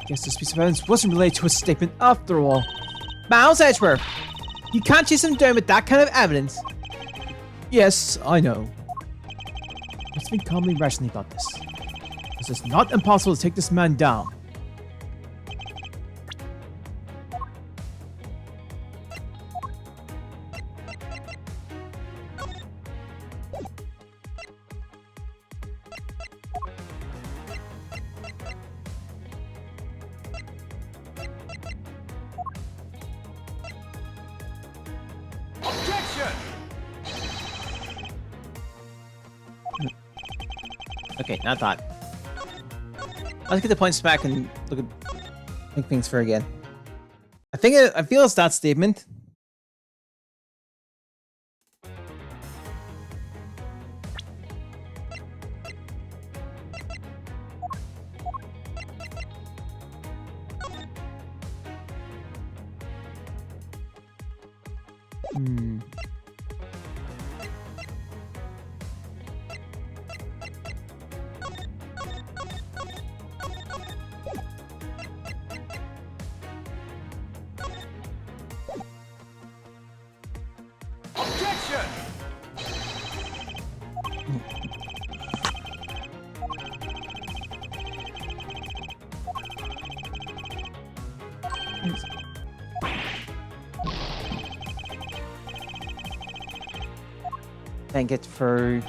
Guess this piece of evidence wasn't related to a statement after all. Miles Edgeworth, you can't chase him down with that kind of evidence. Yes, I know. Let's think calmly and rationally about this. It's not impossible to take this man down. Objection! Okay, not that. Let's get the points back and look at think things through again. I feel it's that statement. Objection! Thank it for...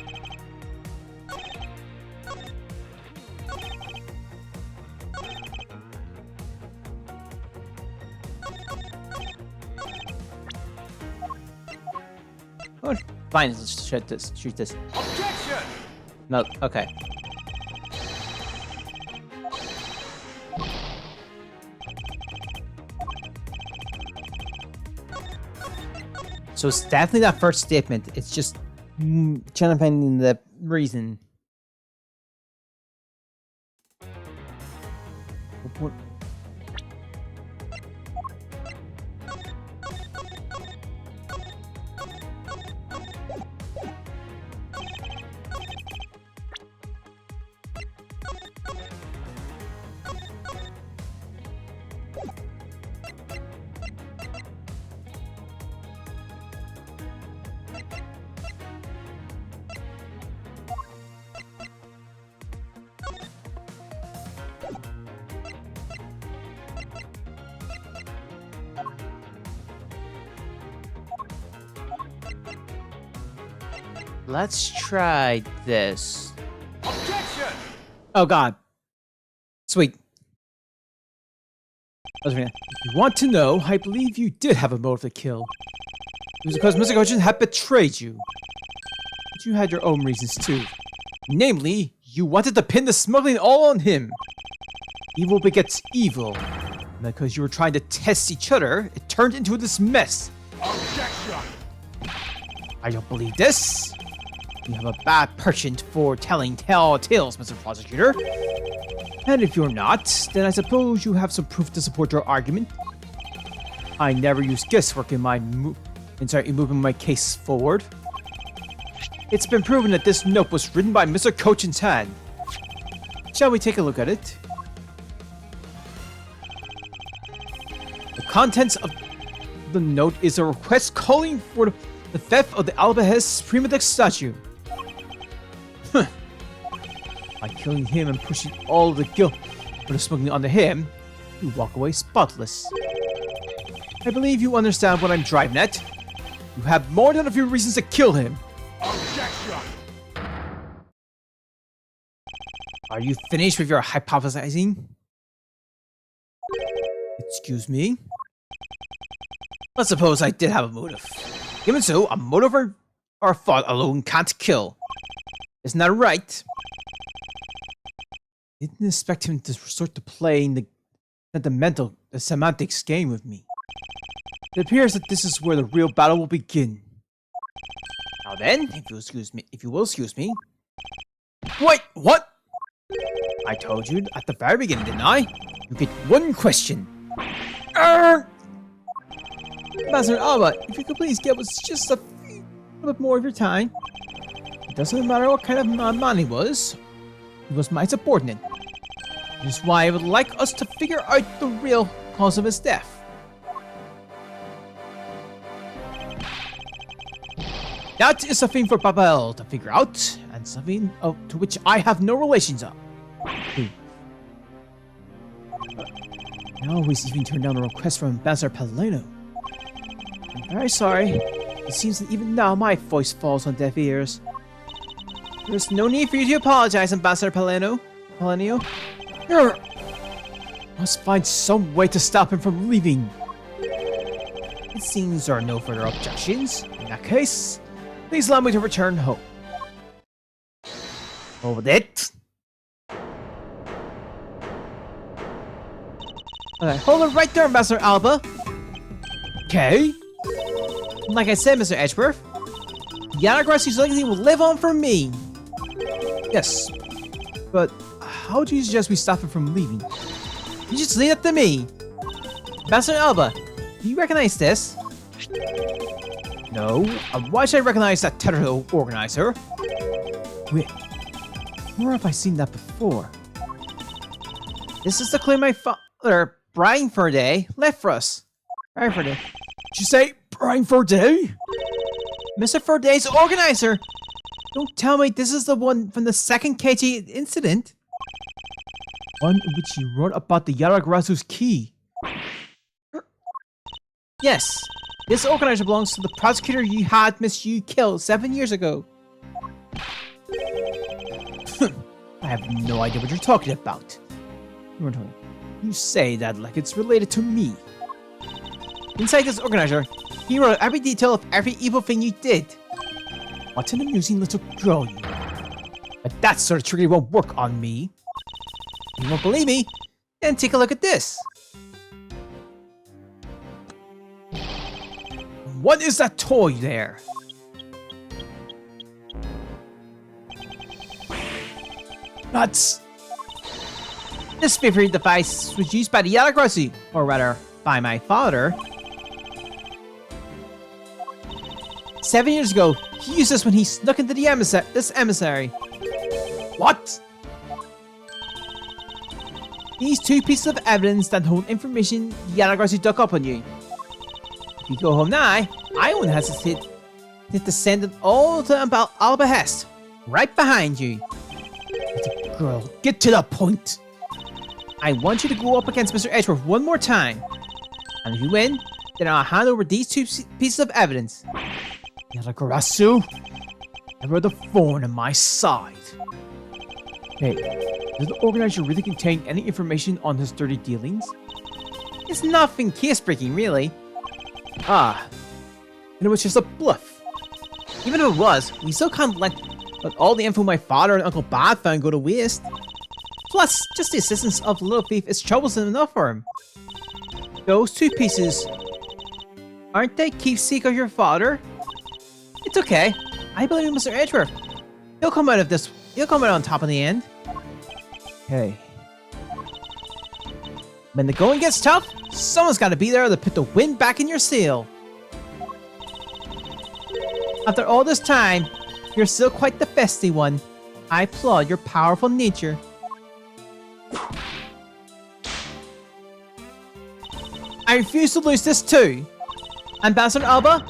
Oh, fine, let's shoot this. Shoot this. Objection! No, okay. So it's definitely that first statement. It's just trying to find the reason. What? Let's try this. Objection! Oh god. Sweet. If you want to know, I believe you did have a motive to kill. It was because Mr. Kojin had betrayed you. But you had your own reasons too. Namely, you wanted to pin the smuggling all on him. Evil begets evil. And because you were trying to test each other, it turned into this mess. Objection! I don't believe this. You have a bad penchant for telling tall tales, Mr. Prosecutor. And if you're not, then I suppose you have some proof to support your argument. I never use guesswork in moving my case forward. It's been proven that this note was written by Mr. Kojin's hand. Shall we take a look at it? The contents of the note is a request calling for the theft of the Alabahest Primadex statue. By killing him and pushing all of the guilt for the smuggling onto him, you walk away spotless. I believe you understand what I'm driving at. You have more than a few reasons to kill him. Objection! Are you finished with your hypothesizing? Excuse me? Let's suppose I did have a motive. Even so, a motive or thought alone can't kill. Isn't that right? I didn't expect him to resort to playing the semantics game with me. It appears that this is where the real battle will begin. Now then, if you will excuse me. Wait, what? I told you at the very beginning, didn't I? You get one question. Master Alba, if you could please give us just a little bit more of your time. It doesn't matter what kind of man he was my subordinate. Which is why I would like us to figure out the real cause of his death. That is something for Babel to figure out, and something to which I have no relations of. Now he's even turned down a request from Ambassador Paleno. I'm very sorry. It seems that even now my voice falls on deaf ears. There's no need for you to apologize, Ambassador Paleno. Must find some way to stop him from leaving. It seems there are no further objections. In that case, please allow me to return home. Hold it. Okay, hold it right there, Ambassador Alba. Okay. Like I said, Mr. Edgeworth, Yanagrassy's legacy will live on for me. Yes, but how do you suggest we stop him from leaving? You just leave it to me. Ambassador Alba, do you recognize this? No. Why should I recognize that Tether organizer? Wait, where have I seen that before? This is the claim my father, Brian Faraday, left for us. Brian Faraday. Did you say Brian Faraday? Mr. Faraday's organizer! Don't tell me this is the one from the second KG incident. One in which he wrote about the Yaragrasu's key. Yes, this organizer belongs to the prosecutor you had Miss Yu killed 7 years ago. I have no idea what you're talking about. You say that like it's related to me. Inside this organizer, he wrote every detail of every evil thing you did. What an amusing little girl you are. But that sort of trickery won't work on me. You won't believe me? Then take a look at this. What is that toy there? Nuts! This spiffy device was used by the Yalagrossi, or rather, by my father. 7 years ago, he used this when he snuck into the emissary. What? These two pieces of evidence that hold information Yanagrossi dug up on you. If you go home now, I won't hesitate to send it all to Albahest, right behind you. Little girl, get to the point. I want you to go up against Mr. Edgeworth one more time. And if you win, then I'll hand over these two pieces of evidence. Yanagrasu, Ever the thorn in my side. Hey, does the organizer really contain any information on his dirty dealings? It's nothing case-breaking, really. Ah, and it was just a bluff. Even if it was, we still can't let all the info my father and Uncle Bob found go to waste. Plus, just the assistance of the little thief is troublesome enough for him. Those 2 pieces, aren't they keepsake of your father? It's okay. I believe in Mr. Edgeworth. He'll come out on top in the end. Hey. When the going gets tough, someone's got to be there to put the wind back in your sail. After all this time, you're still quite the festy one. I applaud your powerful nature. I refuse to lose this too. Ambassador Alba,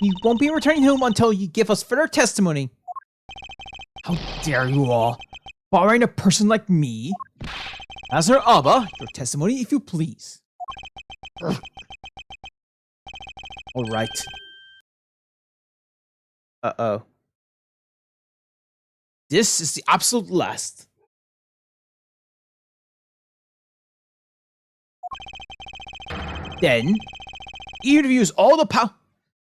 you won't be returning home until you give us further testimony. How dare you all, bothering a person like me? Ambassador Alba, your testimony if you please. Alright. Uh-oh. This is the absolute last. Then, even if you use all the power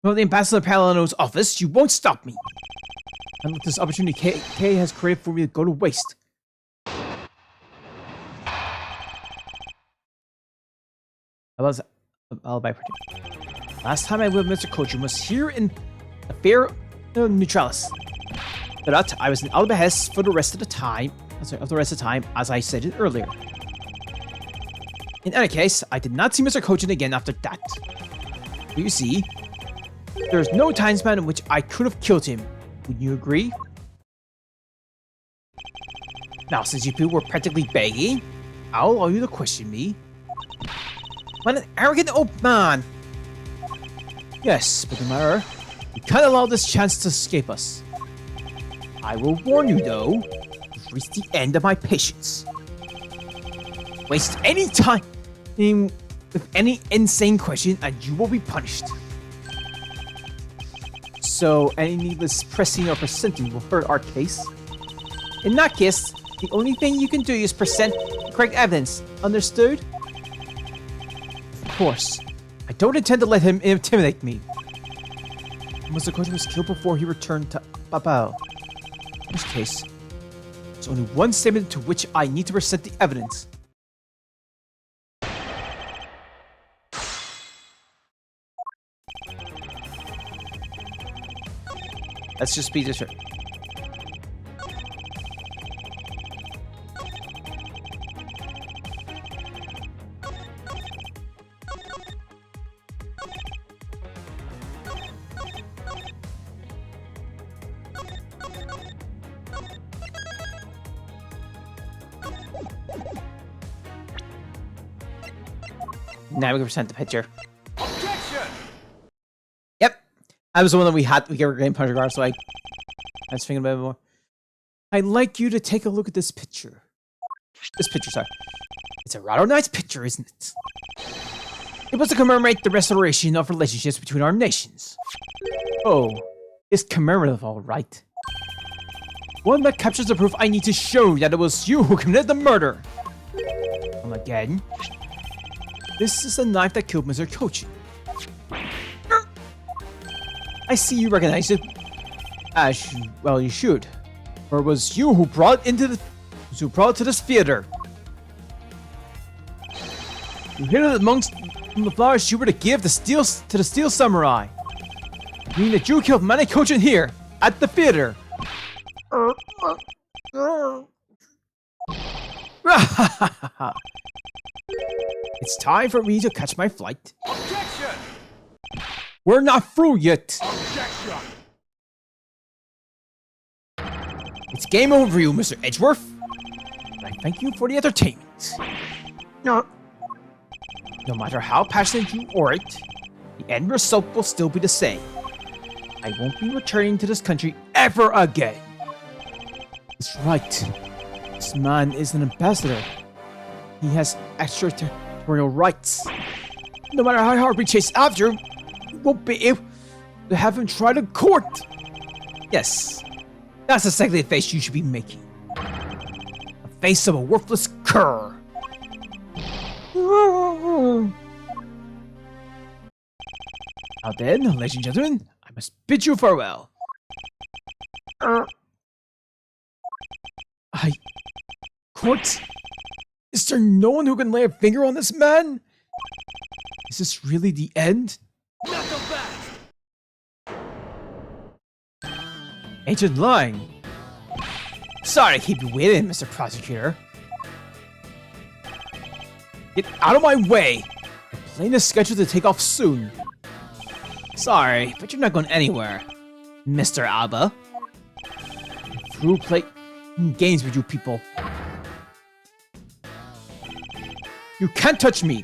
of the Ambassador Palladino's office, you won't stop me. And let this opportunity Kay has created for me to go to waste. Alibi project. Last time I was with Mr. Kojin was here in the Fair Neutralis. But I was in Albahest for the rest of the time. As I said it earlier. In any case, I did not see Mr. Kojin again after that. You see, there's no time span in which I could have killed him. Would you agree? Now, since you people were practically begging, I'll allow you to question me. What an arrogant old man! Yes, but no matter, you can't allow this chance to escape us. I will warn you, though, you've reached the end of my patience. Waste any time with any insane question and you will be punished. So, any needless pressing or presenting will hurt our case. In that case, the only thing you can do is present the correct evidence. Understood? Of course. I don't intend to let him intimidate me. Mr. Kojin was killed before he returned to Babao. In this case, there's only one statement to which I need to present the evidence. Let's just be this. Now we can present the picture. Objection! Yep. That was the one that we were getting Punch Guard, so I was thinking about it more. I'd like you to take a look at this picture. Sorry. It's a rather nice picture, isn't it? It was to commemorate the restoration of relationships between our nations. Oh, it's commemorative, all right. One that captures the proof I need to show that it was you who committed the murder. And again, this is the knife that killed Mr. Kojin. I see you recognize it. As you should. For it was you who brought it to this theater. You hid it amongst the flowers you were to give to the Steel Samurai. Meaning that you killed Manny Kojin here, at the theater. It's time for me to catch my flight. Objection! We're not through yet. Objection! It's game over for you, Mr. Edgeworth. And I thank you for the entertainment. No matter how passionate you or it, the end result will still be the same. I won't be returning to this country ever again. That's right. This man is an ambassador. He has extraterritorial rights. No matter how hard we chase after him, we won't be able to have him tried in court. Yes, That's exactly the face you should be making. A face of a worthless cur. Now then, ladies and gentlemen, I must bid you farewell. Court? Is there no one who can lay a finger on this man? Is this really the end? Not so fast! Agent Lang. Sorry to keep you waiting, Mr. Prosecutor. Get out of my way! The plane is scheduled to take off soon. Sorry, but you're not going anywhere, Mr. Alba. Through play games with you people. You can't touch me.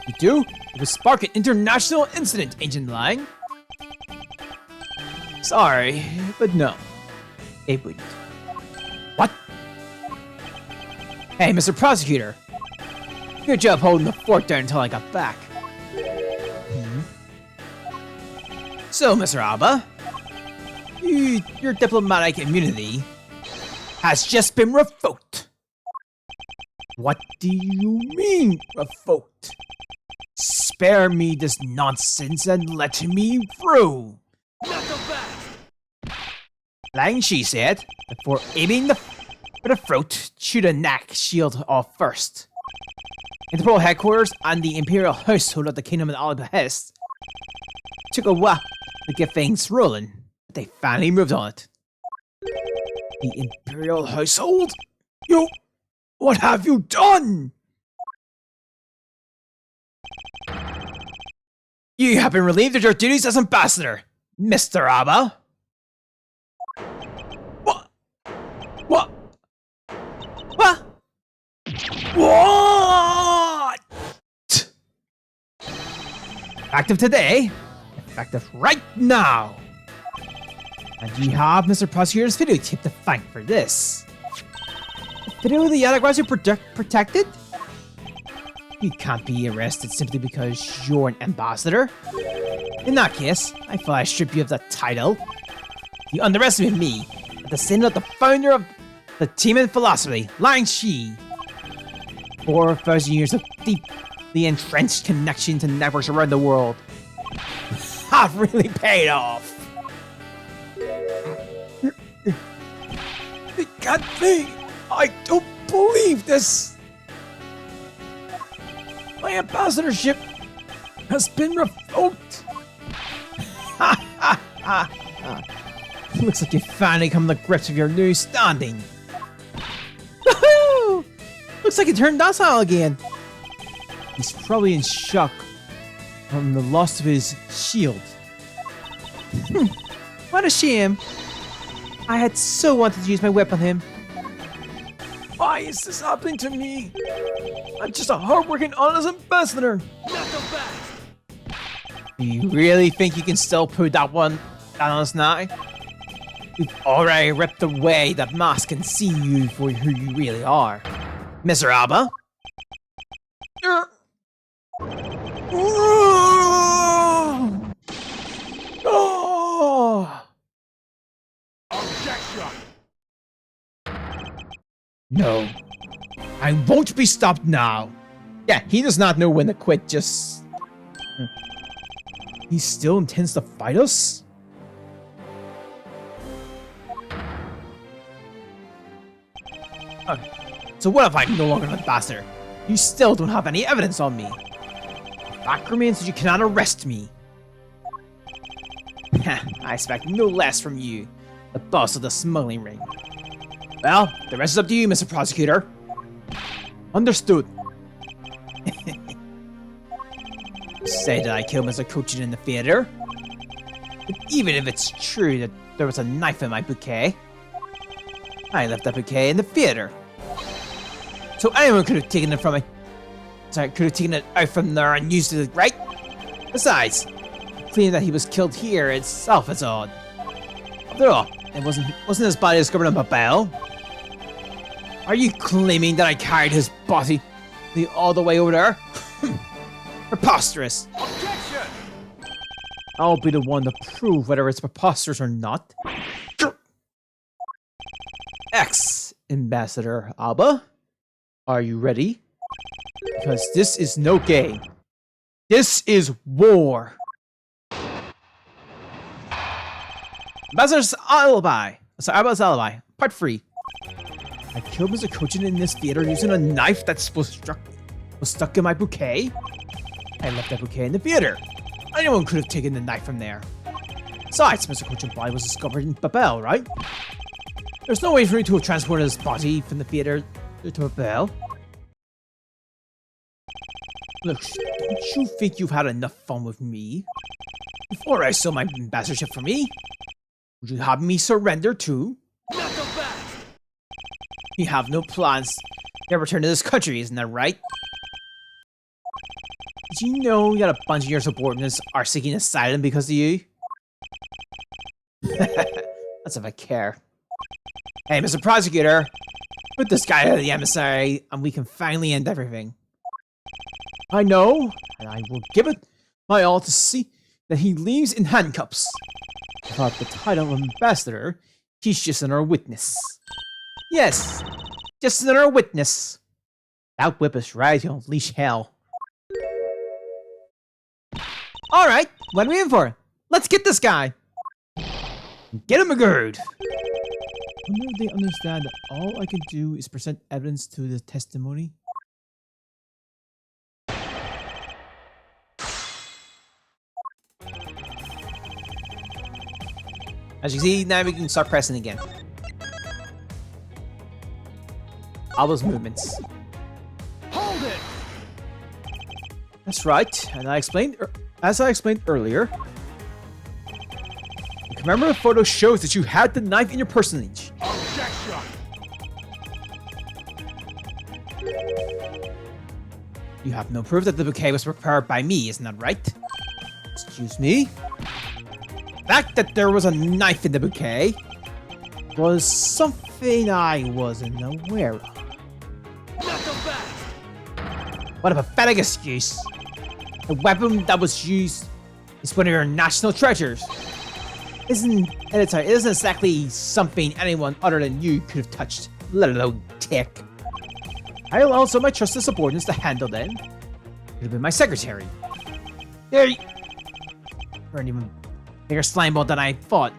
You do? It would spark an international incident, Agent Lang. Sorry, but no. It wouldn't. What? Hey, Mr. Prosecutor. Good job holding the fort there until I got back. So, Mr. Alba, your diplomatic immunity has just been revoked. What do you mean, revoked? Spare me this nonsense and let me through. Not so fast! Lang Shi said, before aiming for the throat, shoot a neck shield off first. Interpol headquarters and the Imperial household of the Kingdom of Al Behest took a while to get things rolling, but they finally moved on it. The Imperial household? What have you done? You have been relieved of your duties as ambassador, Mr. Alba. What? What? What? What? Effective today. Effective right now. And you have Mr. Prosecutor's videotape to thank for this. The video of the Yatagarasu protected? You can't be arrested simply because you're an ambassador. In that case, I thought I'd strip you of that title. You underestimated me at the sin of the founder of the team in philosophy, Lang Shi. 4,000 years of deeply entrenched connection to networks around the world have really paid off. God thing, I don't believe this. My ambassadorship has been revoked. Looks like you finally come to grips with your new standing. Woohoo! Looks like he turned docile again. He's probably in shock from the loss of his shield. What a shame. I had so wanted to use my whip on him. Why is this happening to me? I'm just a hardworking, honest ambassador. Not so fast! Do you really think you can still put that one down on us now? You've already ripped away that mask and seen you for who you really are. Mr. Alba? Oh! Objection! No. I won't be stopped now. Yeah, he does not know when to quit, just... He still intends to fight us? So what if I'm no longer an ambassador? You still don't have any evidence on me. The fact remains that you cannot arrest me. I expect no less from you, the boss of the smuggling ring. Well, the rest is up to you, Mr. Prosecutor. Understood. Say that I killed Mr. Kochin in the theater. But even if it's true that there was a knife in my bouquet, I left that bouquet in the theater. So anyone could have taken it from me. Sorry, could have taken it out from there and used it, right? Besides, claiming that he was killed here itself is odd. After all, it wasn't his body discovered on Babel? Are you claiming that I carried his body all the way over there? Preposterous. Objection! I'll be the one to prove whether it's preposterous or not. Ambassador Alba. Are you ready? Because this is no game. This is war. Ambassador's Alibi. Sorry, Alba's Alibi. Part 3. I killed Mr. Kojin in this theater using a knife that was stuck in my bouquet. I left that bouquet in the theater. Anyone could have taken the knife from there. Besides, Mr. Kojin's body was discovered in Babel, right? There's no way for me to have transported his body from the theater to Babel. Look, don't you think you've had enough fun with me? Before I sold my ambassadorship for me, would you have me surrender too? Not so fast! You have no plans to return to this country, isn't that right? Did you know that a bunch of your subordinates are seeking asylum because of you? That's if I care. Hey, Mr. Prosecutor, put this guy out of the emissary and we can finally end everything. I know, and I will give it my all to see that he leaves in handcuffs. Without the title of ambassador, he's just another witness. Yes, just another witness. That whip is ready to unleash hell. Alright, what are we in for? Let's get this guy! Get him a gird! I wonder if they understand that all I can do is present evidence to the testimony. As you see, now we can start pressing again. All those movements. Hold it! That's right, and as I explained earlier, the commemorative photo shows that you had the knife in your personage. Objection! You have no proof that the bouquet was prepared by me, isn't that right? Excuse me? The fact that there was a knife in the bouquet was something I wasn't aware of. Not so fast! What a pathetic excuse. The weapon that was used is one of your national treasures. It isn't exactly something anyone other than you could have touched, let alone take. I'll also my trusted subordinates to handle them. Could have been my secretary. You're an even bigger slimeball than I thought.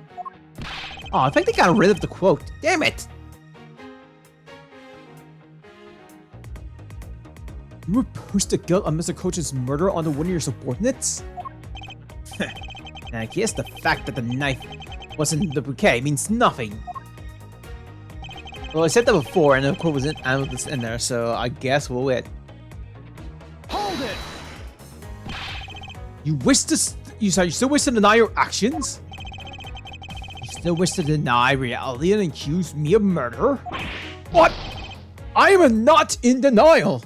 Oh, I think they got rid of the quote. Damn it! You would push the guilt on Mr. Kojin's murder onto one of your subordinates? And I guess the fact that the knife wasn't in the bouquet means nothing. Well, I said that before, and the quote was in there, so I guess we'll wait. Hold it! You still wish to deny your actions? You still wish to deny reality and accuse me of murder? What? I am not in denial!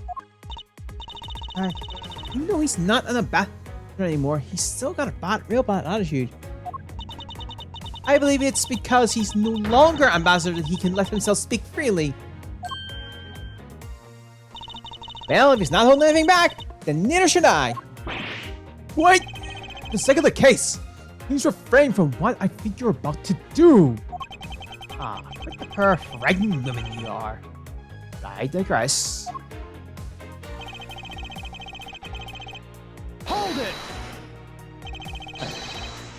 Even though he's not an ambassador anymore, he's still got a real bad attitude. I believe it's because he's no longer ambassador that he can let himself speak freely. Well, if he's not holding anything back, then neither should I. Wait! For the sake of the case, please refrain from what I think you're about to do. Ah, what the poor frightened woman you are. I digress. Hold it!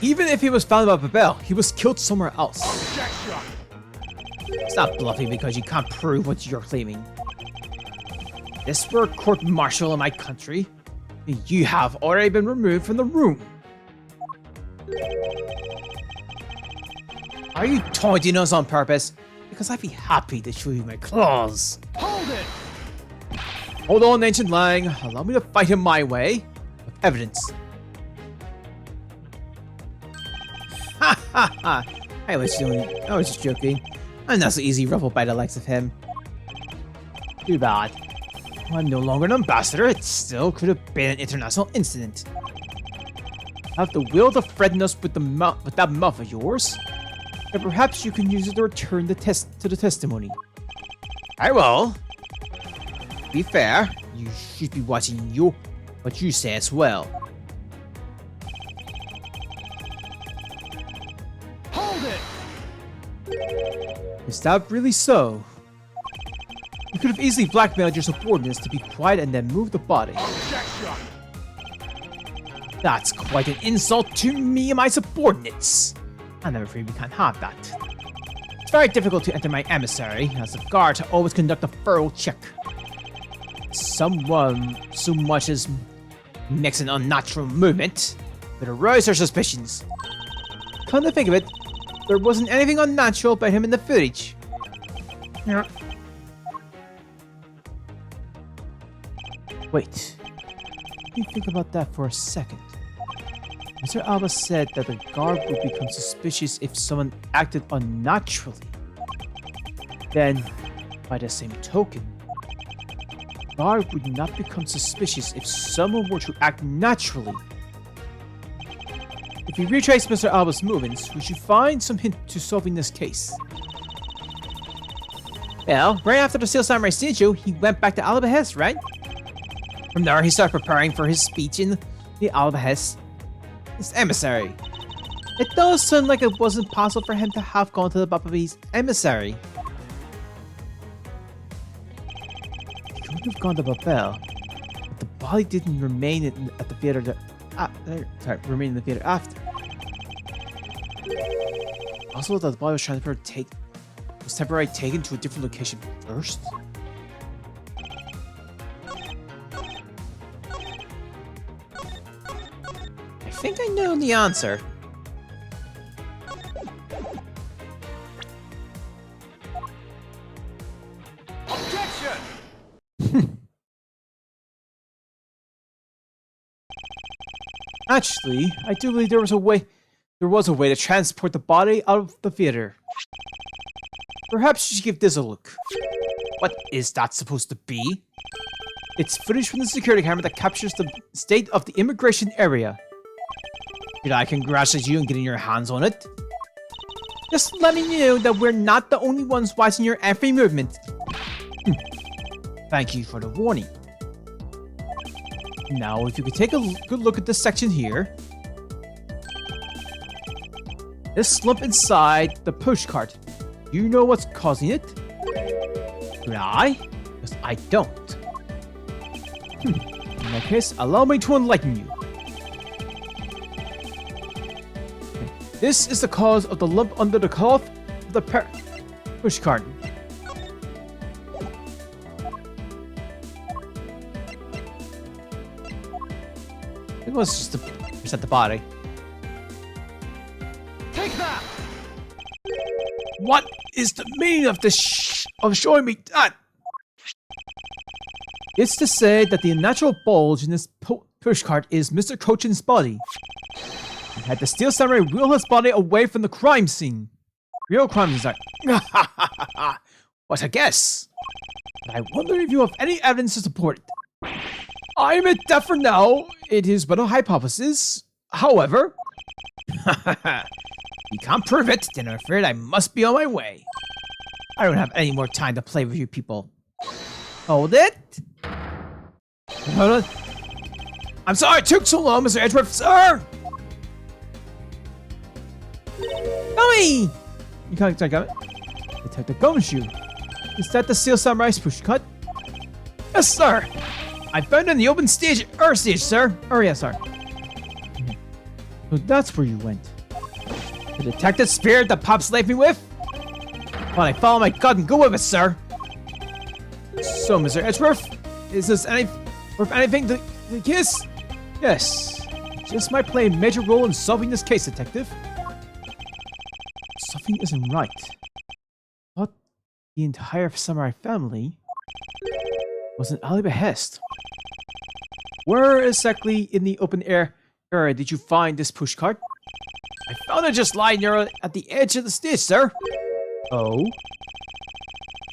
Even if he was found by Babel, he was killed somewhere else. Objection! Stop bluffing because you can't prove what you're claiming. If this were a court-martial in my country, you have already been removed from the room. Are you taunting us on purpose? Because I'd be happy to show you my claws. Hold it! Hold on, Ancient Lang. Allow me to fight him my way. With evidence. Ha ha ha! I was just joking. I'm not so easy ruffled by the likes of him. Too bad. I'm no longer an ambassador, it still could have been an international incident. Have the will to threaten us with that mouth of yours? And perhaps you can use it to return the testimony. I will. To be fair, you should be watching what you say as well. Hold it! Is that really so? You could have easily blackmailed your subordinates to be quiet and then moved the body. Objection! That's quite an insult to me and my subordinates. I'm afraid we can't have that. It's very difficult to enter my emissary, as the guard always conduct a thorough check. Someone so much as makes an unnatural movement would arouse our suspicions. Come to think of it, there wasn't anything unnatural about him in the footage. Yeah. Wait. Let me think about that for a second. Mr. Alba said that the guard would become suspicious if someone acted unnaturally. Then, by the same token, the guard would not become suspicious if someone were to act naturally. If we retrace Mr. Alba's movements, we should find some hint to solving this case. Well, right after the Steel Samurai statue, he went back to Alabahest, right? From there, he started preparing for his speech in the Alabahest. His emissary. It does sound like it wasn't possible for him to have gone to the Bababee's emissary. He could have gone to Babel, but the body didn't remain at the theater. Remain in the theater after. Also, that the body was temporarily taken to a different location first. I think I know the answer. Objection! Actually, I do believe there was a way to transport the body out of the theater. Perhaps you should give this a look. What is that supposed to be? It's footage from the security camera that captures the state of the immigration area. Should I congratulate you on getting your hands on it? Just letting you know that we're not the only ones watching your every movement. Thank you for the warning. Now, if you could take a good look at this section here. This slump inside the pushcart. Do you know what's causing it? Do I? Because I don't. In that case, allow me to enlighten you. This is the cause of the lump under the cloth of the pushcart. It was just to reset the body. Take that! What is the meaning of this of showing me that? It's to say that the unnatural bulge in this pushcart is Mr. Kochin's body. He had the Steel Samurai wheel his body away from the crime scene. Real crime scene. What a guess! But I wonder if you have any evidence to support it. I admit that for now, it is but a hypothesis. However, you can't prove it, then I'm afraid I must be on my way. I don't have any more time to play with you people. Hold it. Hold on. I'm sorry it took so long, Mr. Edgeworth, sir! Gummy! You can't got it. Detective Gumshoe. Is that the Steel Samurai's pushcart? Yes, sir! I found it in the open stage, stage, sir. Oh, yeah, sorry. So that's where you went. The detective spirit that Pops left me with? Well, I follow my gut and go with it, sir. So, Mr. Edgeworth, is this worth anything to kiss? Yes. Just might play a major role in solving this case, detective. Something isn't right. I thought the entire samurai family was an Ali Behest. Where exactly in the open air area did you find this pushcart? I found it just lying there at the edge of the stage, sir. Oh?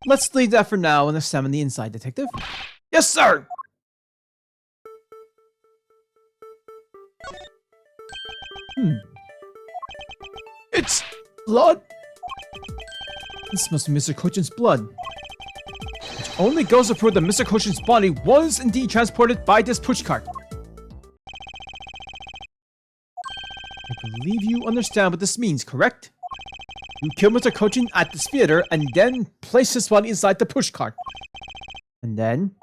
Let's leave that for now and examine the inside, detective. Yes, sir! It's blood! This must be Mr. Kochin's blood. Which only goes to prove that Mr. Kochin's body was indeed transported by this pushcart. I believe you understand what this means, correct? You kill Mr. Kojin at this theater and then place his body inside the pushcart. And then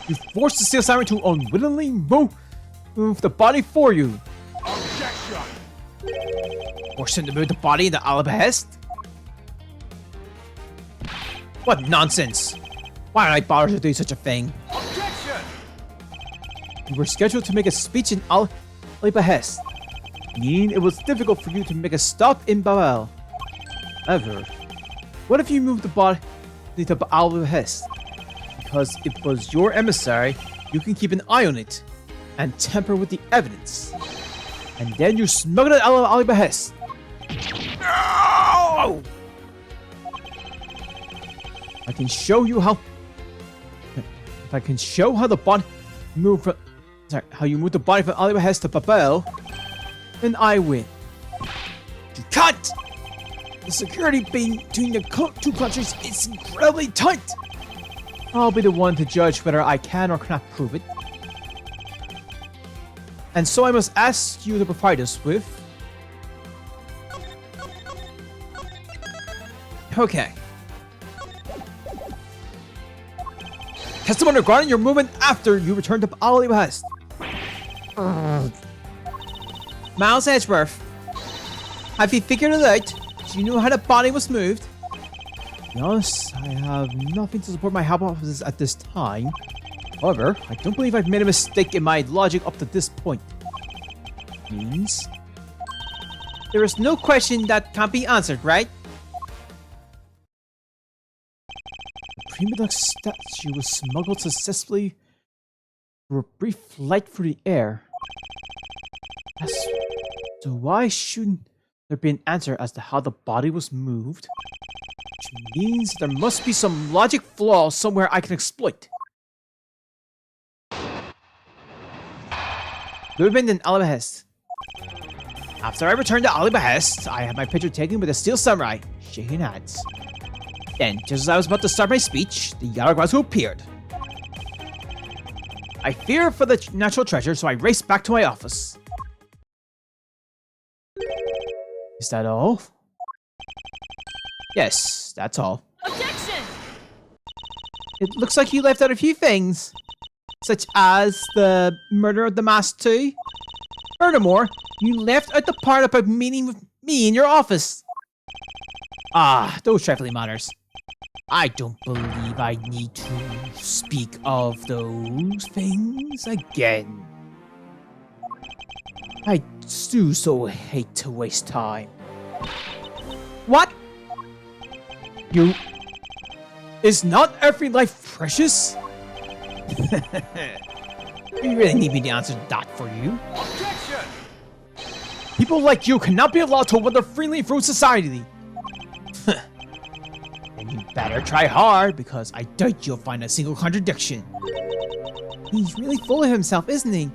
you force the Steel Samurai to unwittingly move the body for you. Objection! Force him to move the body in the Al behest? What nonsense! Why did I bother to do such a thing? Objection! You were scheduled to make a speech in Al behest, meaning it was difficult for you to make a stop in Babel. However, what if you moved the body to Al behest? Because it was your emissary, you can keep an eye on it and tamper with the evidence. And then you smuggle it out of Al behest. No! I can show you how. If I can show how the body move from, how you move the body from Al behest to Babel, then I win. You can't. The security between the two countries is incredibly tight. I'll be the one to judge whether I can or cannot prove it. And so I must ask you to provide us with. Okay. Testimony regarding your movement after you return to Al behest. Miles Edgeworth, have you figured it out? Do you know how the body was moved? To be honest, I have nothing to support my hypothesis at this time. However, I don't believe I've made a mistake in my logic up to this point. Means there is no question that can't be answered, right? The Prima Duck statue was smuggled successfully for a brief flight through the air. So why shouldn't there be an answer as to how the body was moved? Which means there must be some logic flaw somewhere I can exploit. Movement in Al behest. After I returned to Al behest, I had my picture taken with a Steel Samurai, shaking hands. Then, just as I was about to start my speech, the Yaraguazu appeared. I feared for the natural treasure, so I raced back to my office. Is that all? Yes, that's all. Objection! It looks like you left out a few things, such as the murder of the Mask 2. Furthermore, you left out the part about meeting with me in your office. Ah, those trifling matters. I don't believe I need to speak of those things again. I do so hate to waste time. What? You... Is not every life precious? You really need me to answer that for you? Objection! People like you cannot be allowed to wander freely through society. And you better try hard, because I doubt you'll find a single contradiction. He's really full of himself, isn't he?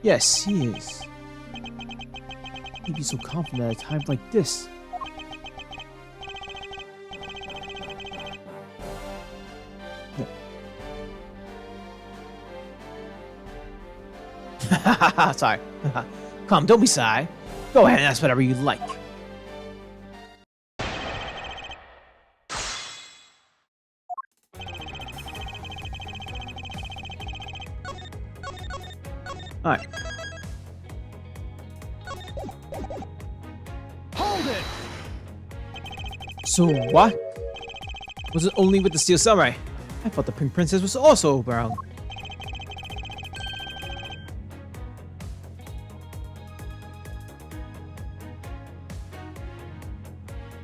Yes, he is. He'd be so confident at a time like this. Sorry. Come, don't be shy. Go ahead and ask whatever you like. Alright. Hold it! So what? Was it only with the Steel Samurai? I thought the Pink Princess was also around.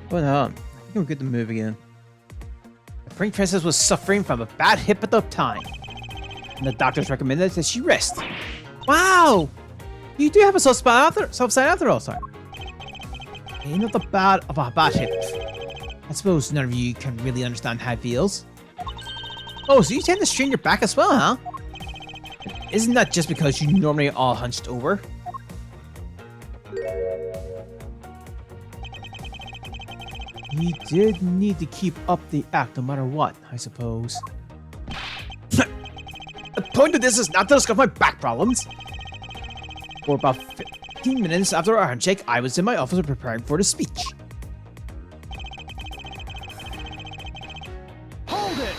Hold on. I think we'll get the move again. The Pink Princess was suffering from a bad hip at the time, and the doctors recommended that she rest. Wow! You do have a soft side after all, sorry. Ain't not the bad of a bad hip. I suppose none of you can really understand how it feels. Oh, so you tend to strain your back as well, huh? Isn't that just because you normally are all hunched over? You did need to keep up the act no matter what, I suppose. The point of this is not to discuss my back problems. For about 15 minutes after our handshake, I was in my office preparing for the speech. Hold it!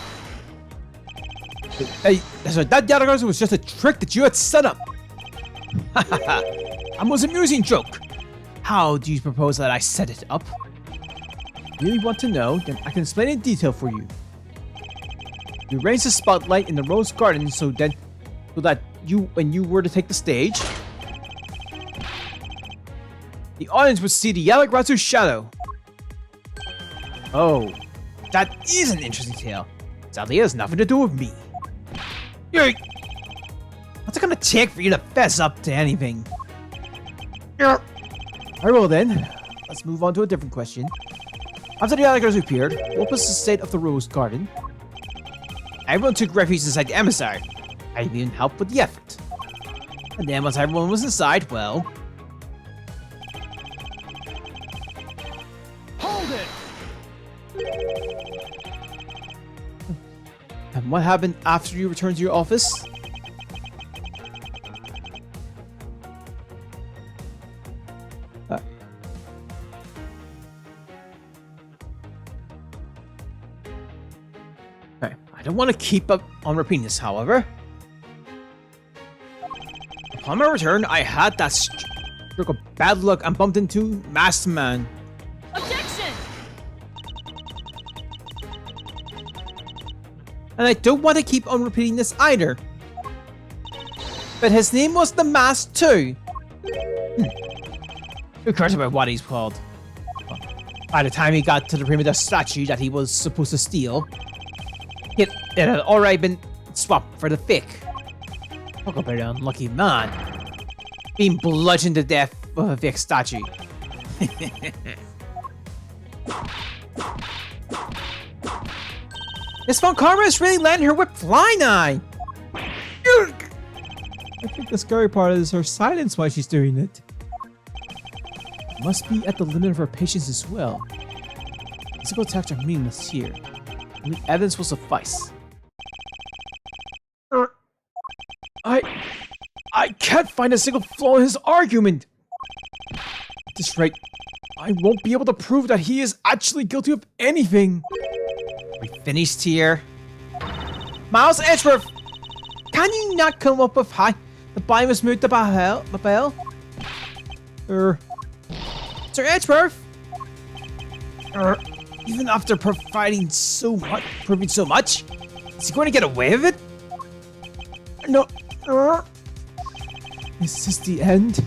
Hey, so that Yatagarasu was just a trick that you had set up. That was an amusing joke. How do you propose that I set it up? Really want to know? Then I can explain in detail for you. You raised the spotlight in the rose garden so that when you were to take the stage, the audience would see the Yatagarasu shadow. Oh, that is an interesting tale. Sadly, it has nothing to do with me. What's it gonna take for you to fess up to anything? Alright, well then, let's move on to a different question. After the Yatagarasu appeared, what was the state of the rose garden? Everyone took refuge inside the emissary. I even helped with the effort. And then once everyone was inside, well... Hold it! And what happened after you returned to your office? Okay, I don't want to keep up on repeating this, however. Upon my return, I had that stroke of bad luck and bumped into Masked Man. Objection! And I don't want to keep on repeating this either. But his name was the Mask too. Who cares about what he's called? By the time he got to the primitive statue that he was supposed to steal, it had already been swapped for the fake. Talk about an unlucky man. Being bludgeoned to death with a fake statue. Miss Von Karma is really letting her whip fly now. I think the scary part is her silence while she's doing it. Must be at the limit of her patience as well. Physical attacks are meaningless here. Only evidence will suffice. I can't find a single flaw in his argument. At this rate, I won't be able to prove that he is actually guilty of anything. We finished here. Miles Edgeworth, can you not come up with how the body was moved to Babel? Sir Edgeworth? Even after proving so much, is he going to get away with it? No. Is this the end?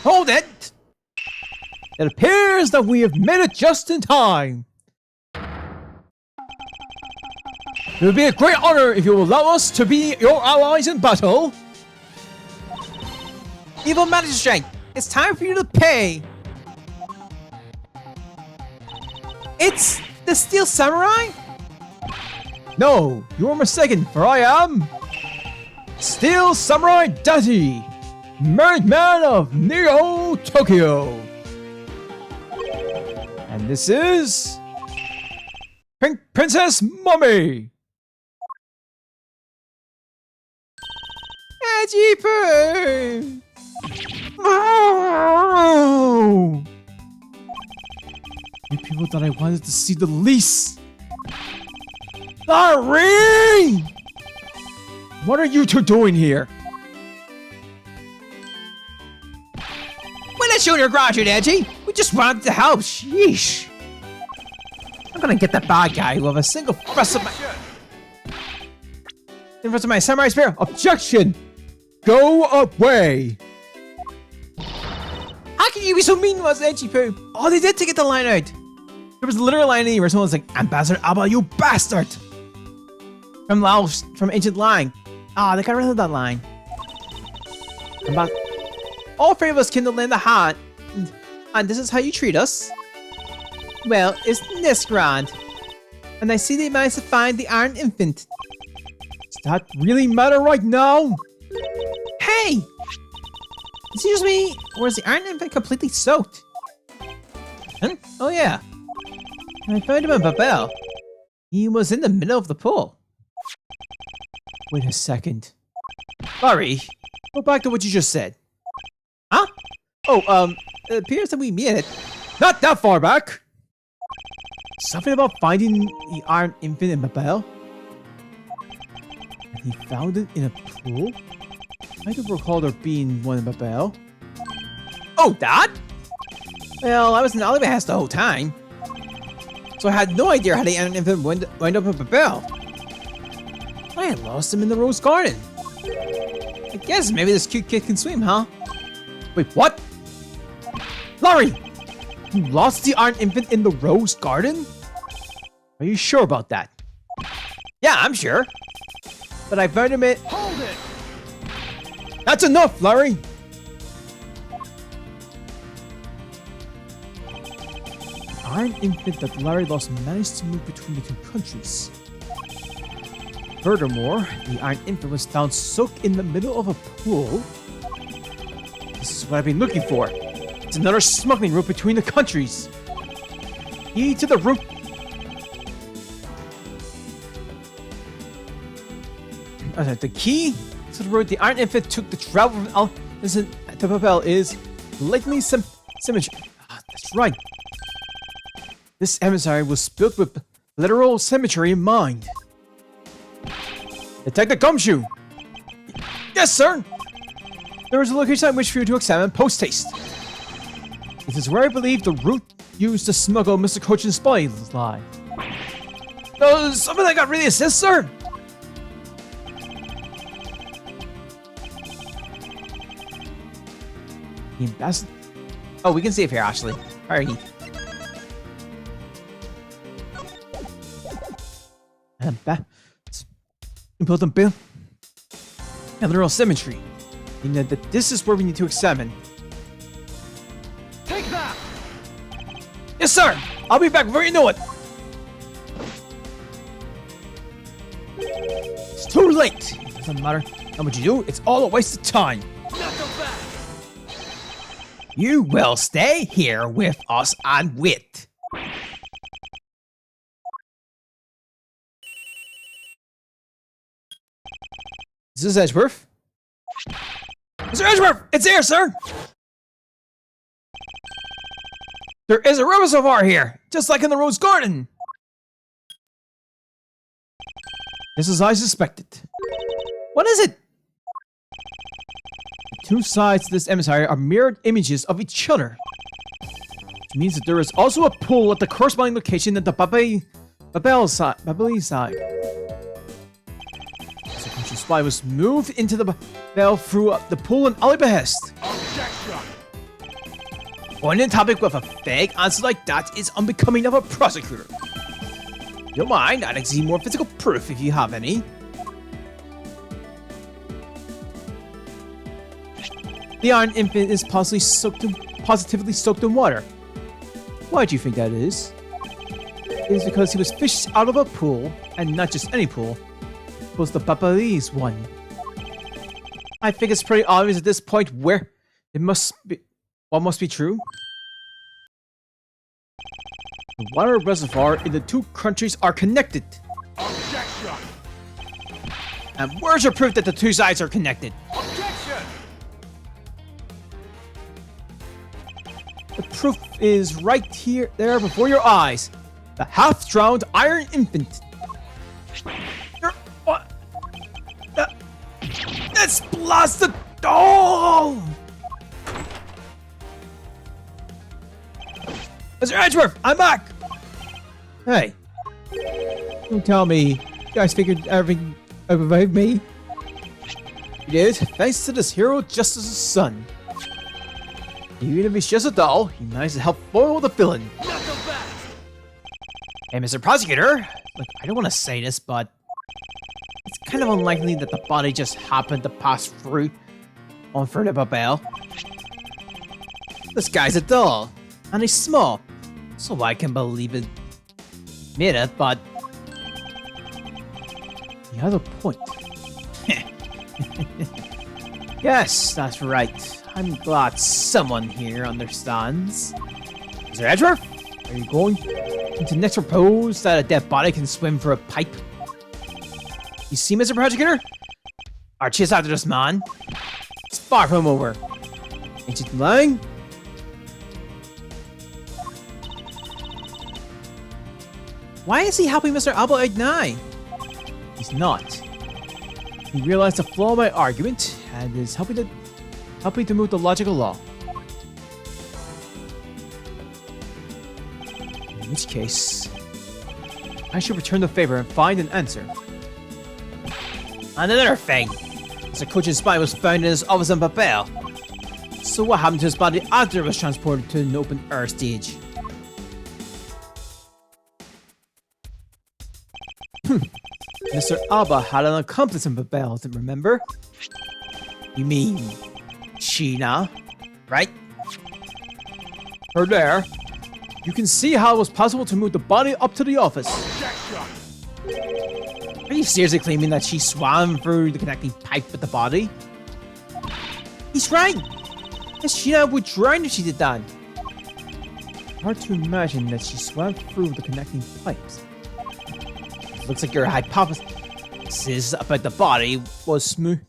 Hold it! It appears that we have made it just in time. It would be a great honor if you will allow us to be your allies in battle. Evil Magistrate, it's time for you to pay. It's the Steel Samurai? No, you're mistaken, for I am Steel Samurai Daddy, married man of Neo Tokyo. And this is Pink Princess Mummy. Edgy Poo! Oh! You people that I wanted to see the least. Sorry! What are you two doing here? We're not junior graduate, Edgy. We just wanted to help. Sheesh. I'm gonna get the bad guy with a single thrust of my samurai spear. Objection! Go away! How can you be so mean to us, Edgy Poo? Oh, they did take the line out. There was literally a line in here where someone was like, Ambassador Alba, you bastard! From Ancient Lang. Ah, they got rid of that line. All three of us kindled in the hat. And this is how you treat us? Well, isn't this grand? And I see they managed to find the Iron Infant. Does that really matter right now? Hey! Excuse me, or is the Iron Infant completely soaked? Huh? Oh yeah. I found him in Babel. He was in the middle of the pool. Wait a second. Larry, go back to what you just said. Huh? Oh, it appears that we made it. Not that far back. Something about finding the Iron Infant in Babel? And he found it in a pool? I don't recall there being one in Babel. Oh, that? Well, I was in Alabahas the whole time. So I had no idea how the Iron Infant wound up in Babel. I had lost him in the Rose Garden. I guess maybe this cute kid can swim, huh? Wait, what? Larry! You lost the Iron Infant in the Rose Garden? Are you sure about that? Yeah, I'm sure. But I found him at... Hold it! That's enough, Larry! The Iron Infant that Larry lost managed to move between the two countries. Furthermore, the Iron Infant was found soaked in the middle of a pool. This is what I've been looking for. It's another smuggling route between the countries. Key to the route. The key to the route the Iron Infant took to travel from Al to Babel is likely symmetry. That's right. This emissary was built with literal symmetry in mind. Detective Gumshoe! Yes, sir! There is a location I wish for you to examine post-haste. This is where I believe the route used to smuggle Mr. Cochin's spies lie. Does something like that really exist, sir? The ambassador... Oh, we can save here, actually. Alrighty. Important build. And literal symmetry. Meaning that this is where we need to examine. Take that! Yes, sir! I'll be back before you know it! It's too late! It doesn't matter how much you do, it's all a waste of time. Not so fast! You will stay here with us and wit. Is this Edgeworth? Mr. Edgeworth! It's here, sir! There is a reservoir here, just like in the Rose Garden. Just as I suspected. What is it? The two sides to this emissary are mirrored images of each other. Which means that there is also a pool at the corresponding location at the Babel side. So Country Spy was moved into the Babel through the pool in Ali behest. Objection! Going in topic with a vague answer like that is unbecoming of a prosecutor. Don't mind, I'd like to see more physical proof if you have any. The Iron Infant is positively soaked in water. Why do you think that is? It is because he was fished out of a pool, and not just any pool. It was the Babelese one. I think it's pretty obvious at this point where it must be. What must be true? The water reservoir in the two countries are connected. Objection! And where's your proof that the two sides are connected? Objection! The proof is right here, there before your eyes. The half-drowned Iron Infant. What? Let's blast the door! Mr. Edgeworth, I'm back! Hey. Don't tell me you guys figured everything out about me. You did, thanks to this hero just as a son. Even if he's just a doll, he managed to help foil the villain. Not so fast! Hey, Mr. Prosecutor. Look, I don't want to say this, but it's kind of unlikely that the body just happened to pass through on Further Babel. This guy's a doll, and he's small, so I can believe it made it, but you have a point. Yes, that's right. I'm glad someone here understands. Mr. Edgeworth, are you going to next propose that a dead body can swim for a pipe? You see, Mr. Prosecutor? Our chase after this man. It's far from over. Ancient Lang? Why is he helping Mr. Alba ignite? He's not. He realized the flaw of my argument and is helping to move the logical law. In which case, I should return the favor and find an answer. And another thing, Mr. Coach's body was found in his office in Babel. So what happened to his body after it was transported to an open air stage? Mr. Alba had an accomplice in Babel, remember? You mean Sheena, right? Her there. You can see how it was possible to move the body up to the office. Objection! Are you seriously claiming that she swam through the connecting pipe with the body? He's right! Sheena would drown if she did that. Hard to imagine that she swam through the connecting pipes. It looks like your hypothesis about the body was smooth.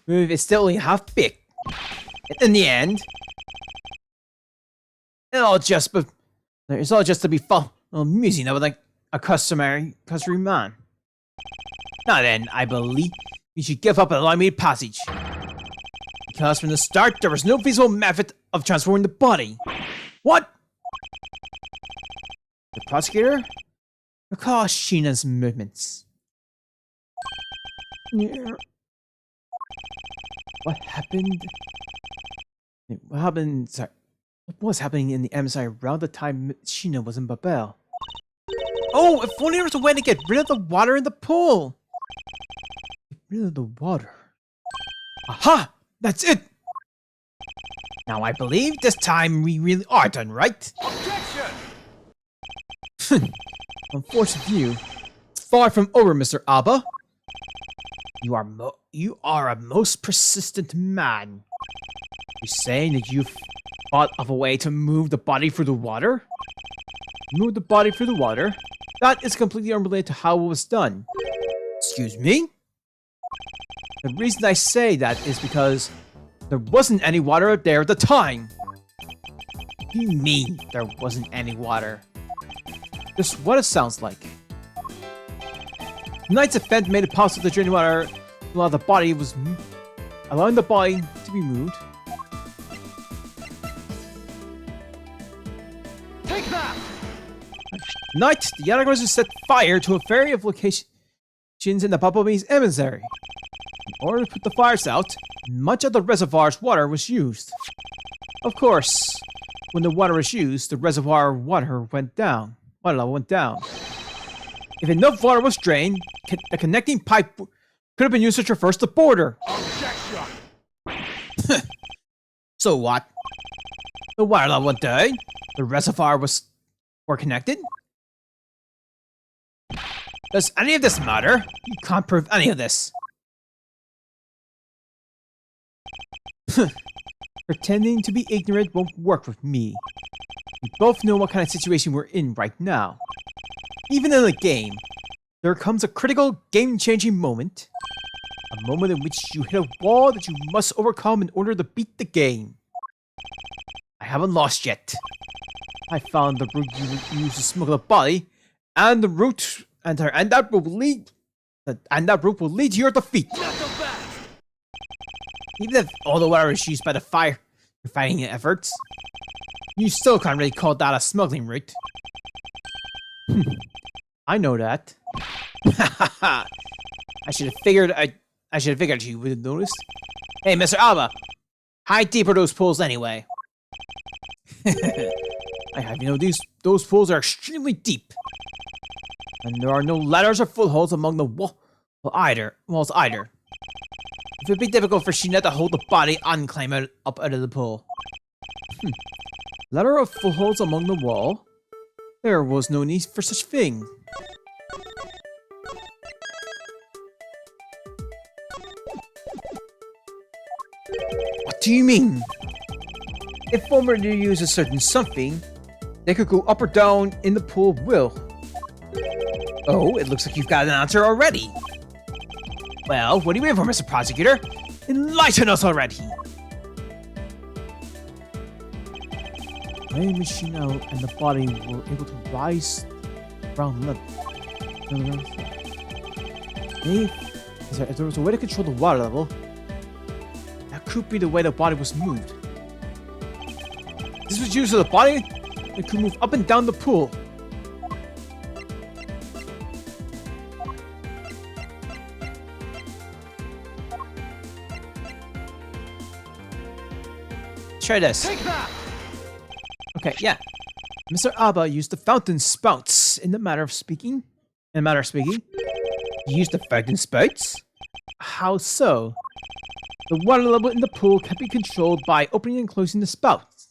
It's still only half baked. In the end, it's all just to be fun, amusing about like a customary man. Now then, I believe you should give up and allow me passage. Because from the start, there was no feasible method of transforming the body. What? The prosecutor? Recall Sheena's movements. Yeah. What happened? Sorry. What was happening in the MSI around the time Sheena was in Babel? Oh, if only there was a way to get rid of the water in the pool! Get rid of the water. Aha! That's it! Now I believe this time we really are done, right? Objection! Unfortunate view. It's far from over, Mr. Alba. You are a most persistent man. You're saying that you've thought of a way to move the body through the water? Move the body through the water? That is completely unrelated to how it was done. Excuse me? The reason I say that is because there wasn't any water up there at the time. What do you mean there wasn't any water? Just what it sounds like. Tonight's event made it possible to drain water while the body was allowing the body to be moved. Take that! Tonight, the Yanagoras set fire to a variety of locations in the Bumblebee's emissary. In order to put the fires out, much of the reservoir's water was used. Of course, when the water was used, the reservoir water went down. Water level went down. If enough water was drained, the connecting pipe could have been used to traverse the border. Objection! So what? The water level went down. The reservoir were connected. Does any of this matter? You can't prove any of this. Pretending to be ignorant won't work with me. We both know what kind of situation we're in right now. Even in a game, there comes a critical game-changing moment. A moment in which you hit a wall that you must overcome in order to beat the game. I haven't lost yet. I found the route you would use to smuggle a body, and the route and that route will lead to your defeat. Not so fast! Even if all the water is used by the fighting efforts, you still can't really call that a smuggling route. I know that. I should have figured you would have noticed. Hey, Mr. Alba, how deep are those pools anyway? I have those pools are extremely deep, and there are no ladders or footholds among the walls either. It would be difficult for Sheena to hold the body and climb up out of the pool. Ladder or footholds among the wall? There was no need for such thing. What do you mean? If one were to use a certain something, they could go up or down in the pool of will. Oh, it looks like you've got an answer already. Well, what are you waiting for, Mr. Prosecutor? Enlighten us already! Ray, Machino, and the body were able to rise around level. If there was a way to control the water level, that could be the way the body was moved. This was used so the body could move up and down the pool. Try this. Take that! Okay, yeah. Mr. Abba used the fountain spouts in the matter of speaking. He used the fountain spouts? How so? The water level in the pool can be controlled by opening and closing the spouts.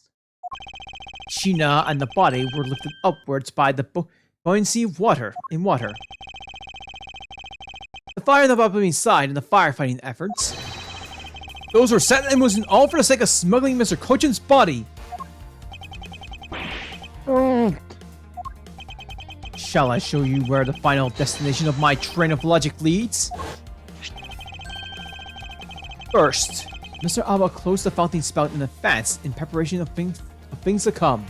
Sheena and the body were lifted upwards by the buoyancy of water. The fire on the bottom side and the firefighting efforts. Those were set and was all for the sake of smuggling Mr. Kochin's body. Shall I show you where the final destination of my train of logic leads? First, Mr. Abba closed the fountain spout in advance in preparation of things to come.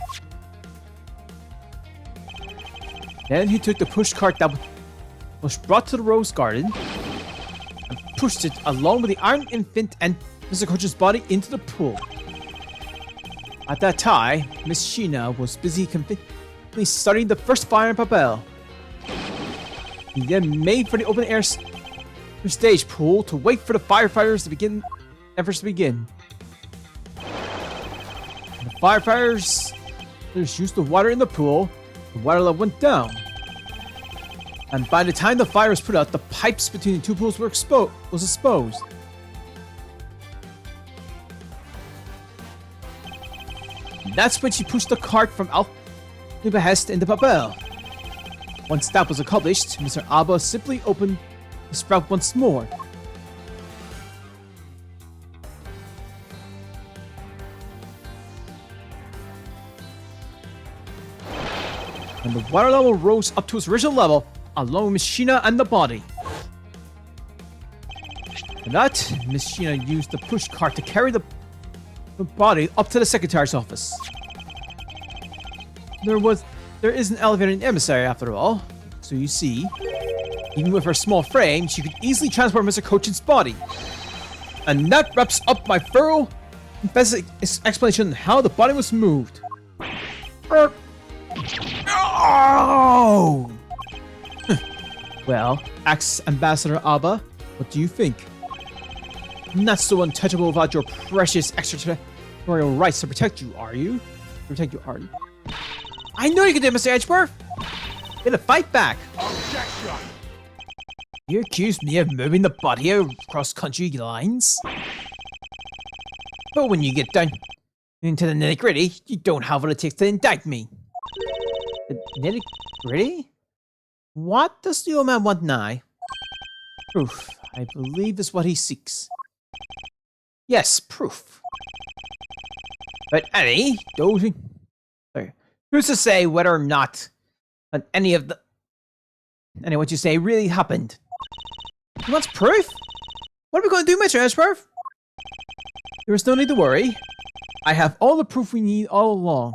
Then he took the push cart that was brought to the rose garden and pushed it along with the Iron Infant and Mr. Kochin's body into the pool. At that time, Miss Sheena was busy starting the first fire in Babel. He then made for the open air stage pool to wait for the firefighters to begin. And the firefighters used the water in the pool. The water level went down, and by the time the fire was put out, the pipes between the two pools were exposed. That's when she pushed the cart from Al behest into Babel. Once that was accomplished, Mr. Abba simply opened the sprout once more. And the water level rose up to its original level, along with Miss Sheena and the body. For that, Miss Sheena used the push cart to carry the body up to the secretary's office. There is an elevator in the emissary after all, so you see, even with her small frame, she could easily transport Mr. Kochin's body. And that wraps up my thorough explanation on how the body was moved. Oh! Well, ex-Ambassador Abba, what do you think? Not so untouchable without your precious extraterritorial rights to protect you, are you? I know you can do it, Mr. Edgeworth! Gonna fight back! Objection! You accuse me of moving the body across country lines? But when you get down into the nitty-gritty, you don't have what it takes to indict me. The nitty-gritty? What does the old man want now? Proof. I believe is what he seeks. Yes, proof. But Annie, who's to say whether or not any of what you say really happened? He wants proof? What are we going to do, Mr. Edgeworth? There is no need to worry. I have all the proof we need all along.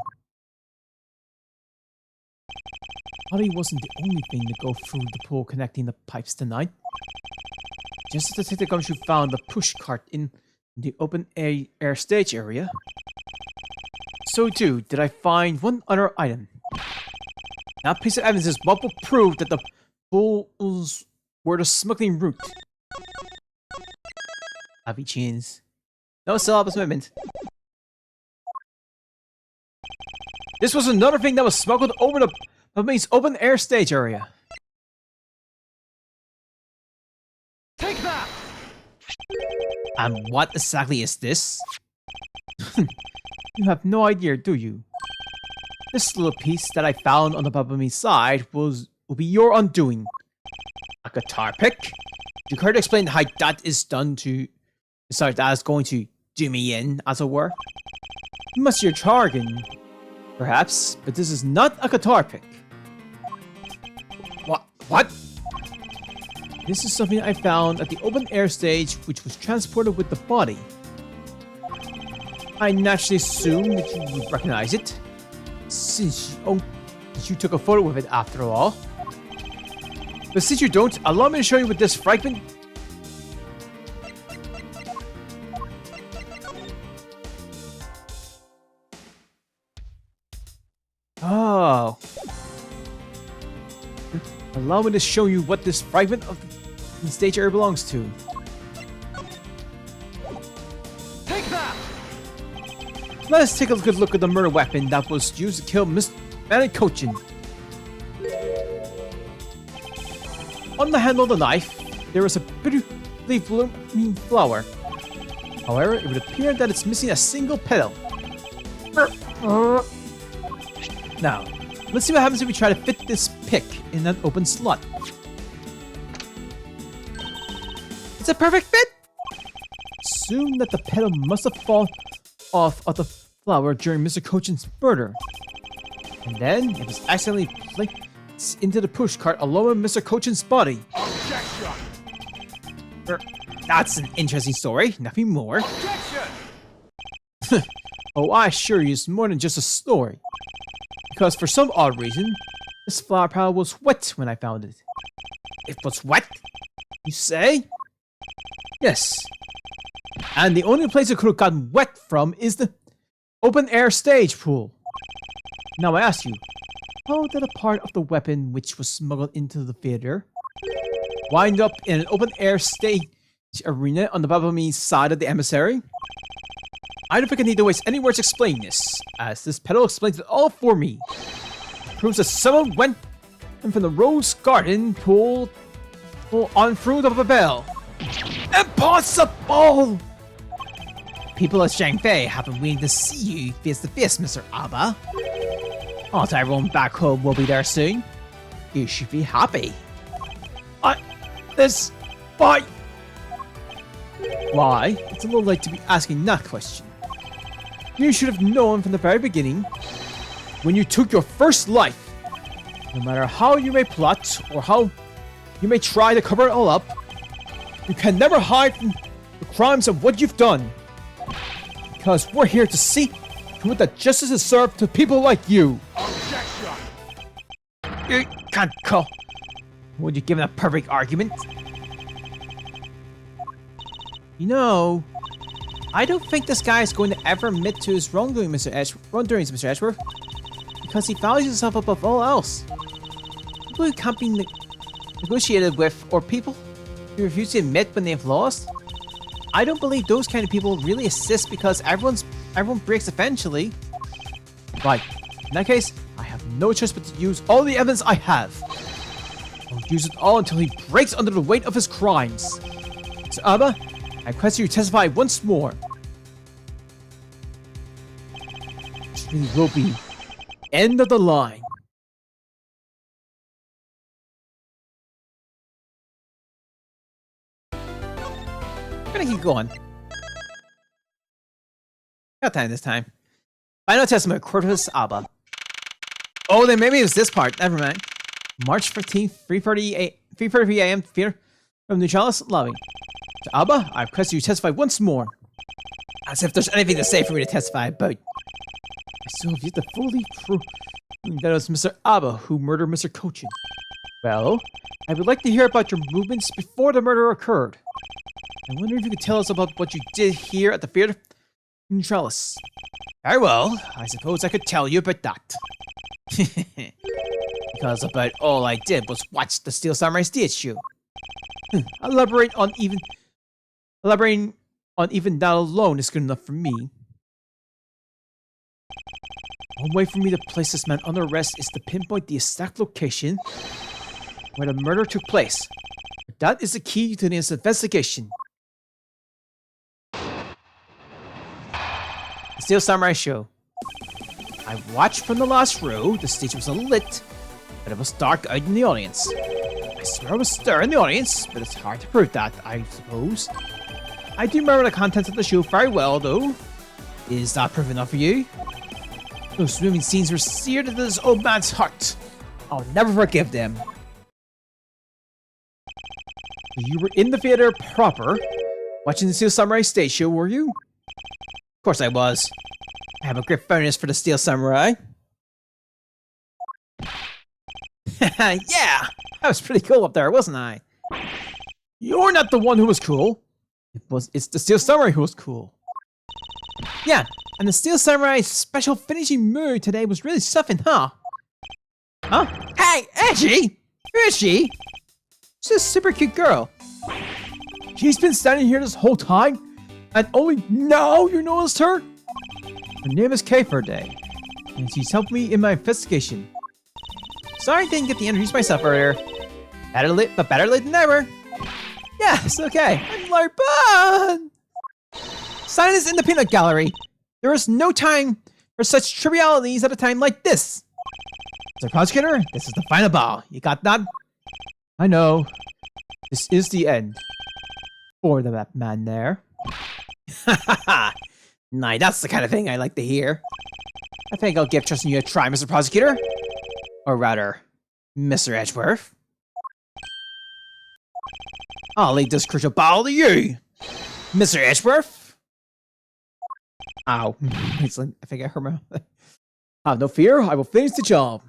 Body wasn't the only thing to go through the pool connecting the pipes tonight. Just as the Detective Gumshoe found the push cart in the open air stage area, so too did I find one other item. That piece of evidence is what will prove that the bulls were the smuggling route. Happy chins. No syllabus movement. This was another thing that was smuggled over the open air stage area. Take that! And what exactly is this? You have no idea, do you? This little piece that I found on the Babami side will be your undoing. A guitar pick? You care to explain how that is done to... Sorry, that is going to do me in, as it were? You must your jargon, perhaps, but this is not a guitar pick. What? This is something I found at the open air stage, which was transported with the body. I naturally assumed that you would recognize it, since you took a photo with it after all. But since you don't, allow me to show you with this fragment. Oh. Allow me to show you what this fragment of the stage area belongs to. Take that! Let us take a good look at the murder weapon that was used to kill Miss Manikochin. On the handle of the knife, there is a beautifully blooming flower. However, it would appear that it's missing a single petal. Now, let's see what happens if we try to fit this pick in an open slot. It's a perfect fit! Assume that the petal must have fallen off of the flower during Mr. Kochin's murder. And then, it was accidentally placed into the push cart along with Mr. Kochin's body. Objection! That's an interesting story, nothing more. Objection! Oh, I assure you, it's more than just a story. Because for some odd reason, this flower pile was wet when I found it. It was wet? You say? Yes. And the only place it could have gotten wet from is the open air stage pool. Now I ask you, how did a part of the weapon which was smuggled into the theater wind up in an open air stage arena on the Babami side of the emissary? I don't think I need to waste any words explaining this, as this pedal explains it all for me. It proves that someone went from the Rose Garden pool on through the Babel. Impossible! People at Shangfei have been waiting to see you face to face, Mr. Abba. Not everyone back home will be there soon. You should be happy. Why? Why? It's a little late to be asking that question. You should have known from the very beginning, when you took your first life. No matter how you may plot, or how you may try to cover it all up, you can never hide from the crimes of what you've done. Because we're here to see to what that justice is served to people like you. Objection! You can't call. Would you give it a perfect argument? You know, I don't think this guy is going to ever admit to his wrongdoings, Mr. Edgeworth, because he values himself above all else. People who can't be negotiated with, or people who refuse to admit when they've lost, I don't believe those kind of people really assist because everyone breaks eventually. Right, in that case, I have no choice but to use all the evidence I have. I'll use it all until he breaks under the weight of his crimes. So Abba, I request you to testify once more. This really will be end of the line. I'm gonna keep going. Got time this time. Final testimony, Corvus Abba. Oh, then maybe it was this part. Never mind. March 15th, 3:30 a.m. Theater from Neutralis Lobby. To Abba, I request you to testify once more. As if there's anything to say for me to testify about. I still have yet to fully prove that it was Mr. Abba who murdered Mr. Kochin. Well, I would like to hear about your movements before the murder occurred. I wonder if you could tell us about what you did here at the Theater Neutralis. Very well, I suppose I could tell you about that. Because about all I did was watch the Steel Samurai stage show. Elaborating on even that alone is good enough for me. One way for me to place this man under arrest is to pinpoint the exact location where the murder took place. That is the key to this investigation. The Steel Samurai show. I watched from the last row. The stage was lit, but it was dark out in the audience. I swear I was there in the audience, but it's hard to prove that, I suppose. I do remember the contents of the show very well, though. Is that proof enough for you? Those swimming scenes were seared into this old man's heart. I'll never forgive them. You were in the theater proper, watching the Steel Samurai stage show, were you? Of course I was. I have a great fondness for the Steel Samurai. Yeah! I was pretty cool up there, wasn't I? You're not the one who was cool. It's the Steel Samurai who was cool. Yeah, and the Steel Samurai's special finishing move today was really something, huh? Huh? Hey, Edgy! Who is she? She's a super cute girl. She's been standing here this whole time, and only now you noticed her? Her name is Kay Day, and she's helped me in my investigation. Sorry I didn't get to introduce myself earlier. Better late than never. Yeah, it's okay. I'm Larry Bond! Silence in the peanut gallery. There is no time for such trivialities at a time like this. Mr. Prosecutor, this is the final ball. You got that? I know. This is the end. For the man there. Hahaha. Nah, that's the kind of thing I like to hear. I think I'll give trusting you a try, Mr. Prosecutor. Or rather, Mr. Edgeworth. I'll leave this crucial ball to you, Mr. Edgeworth. Ow. I think I hurt my... Have no fear, I will finish the job.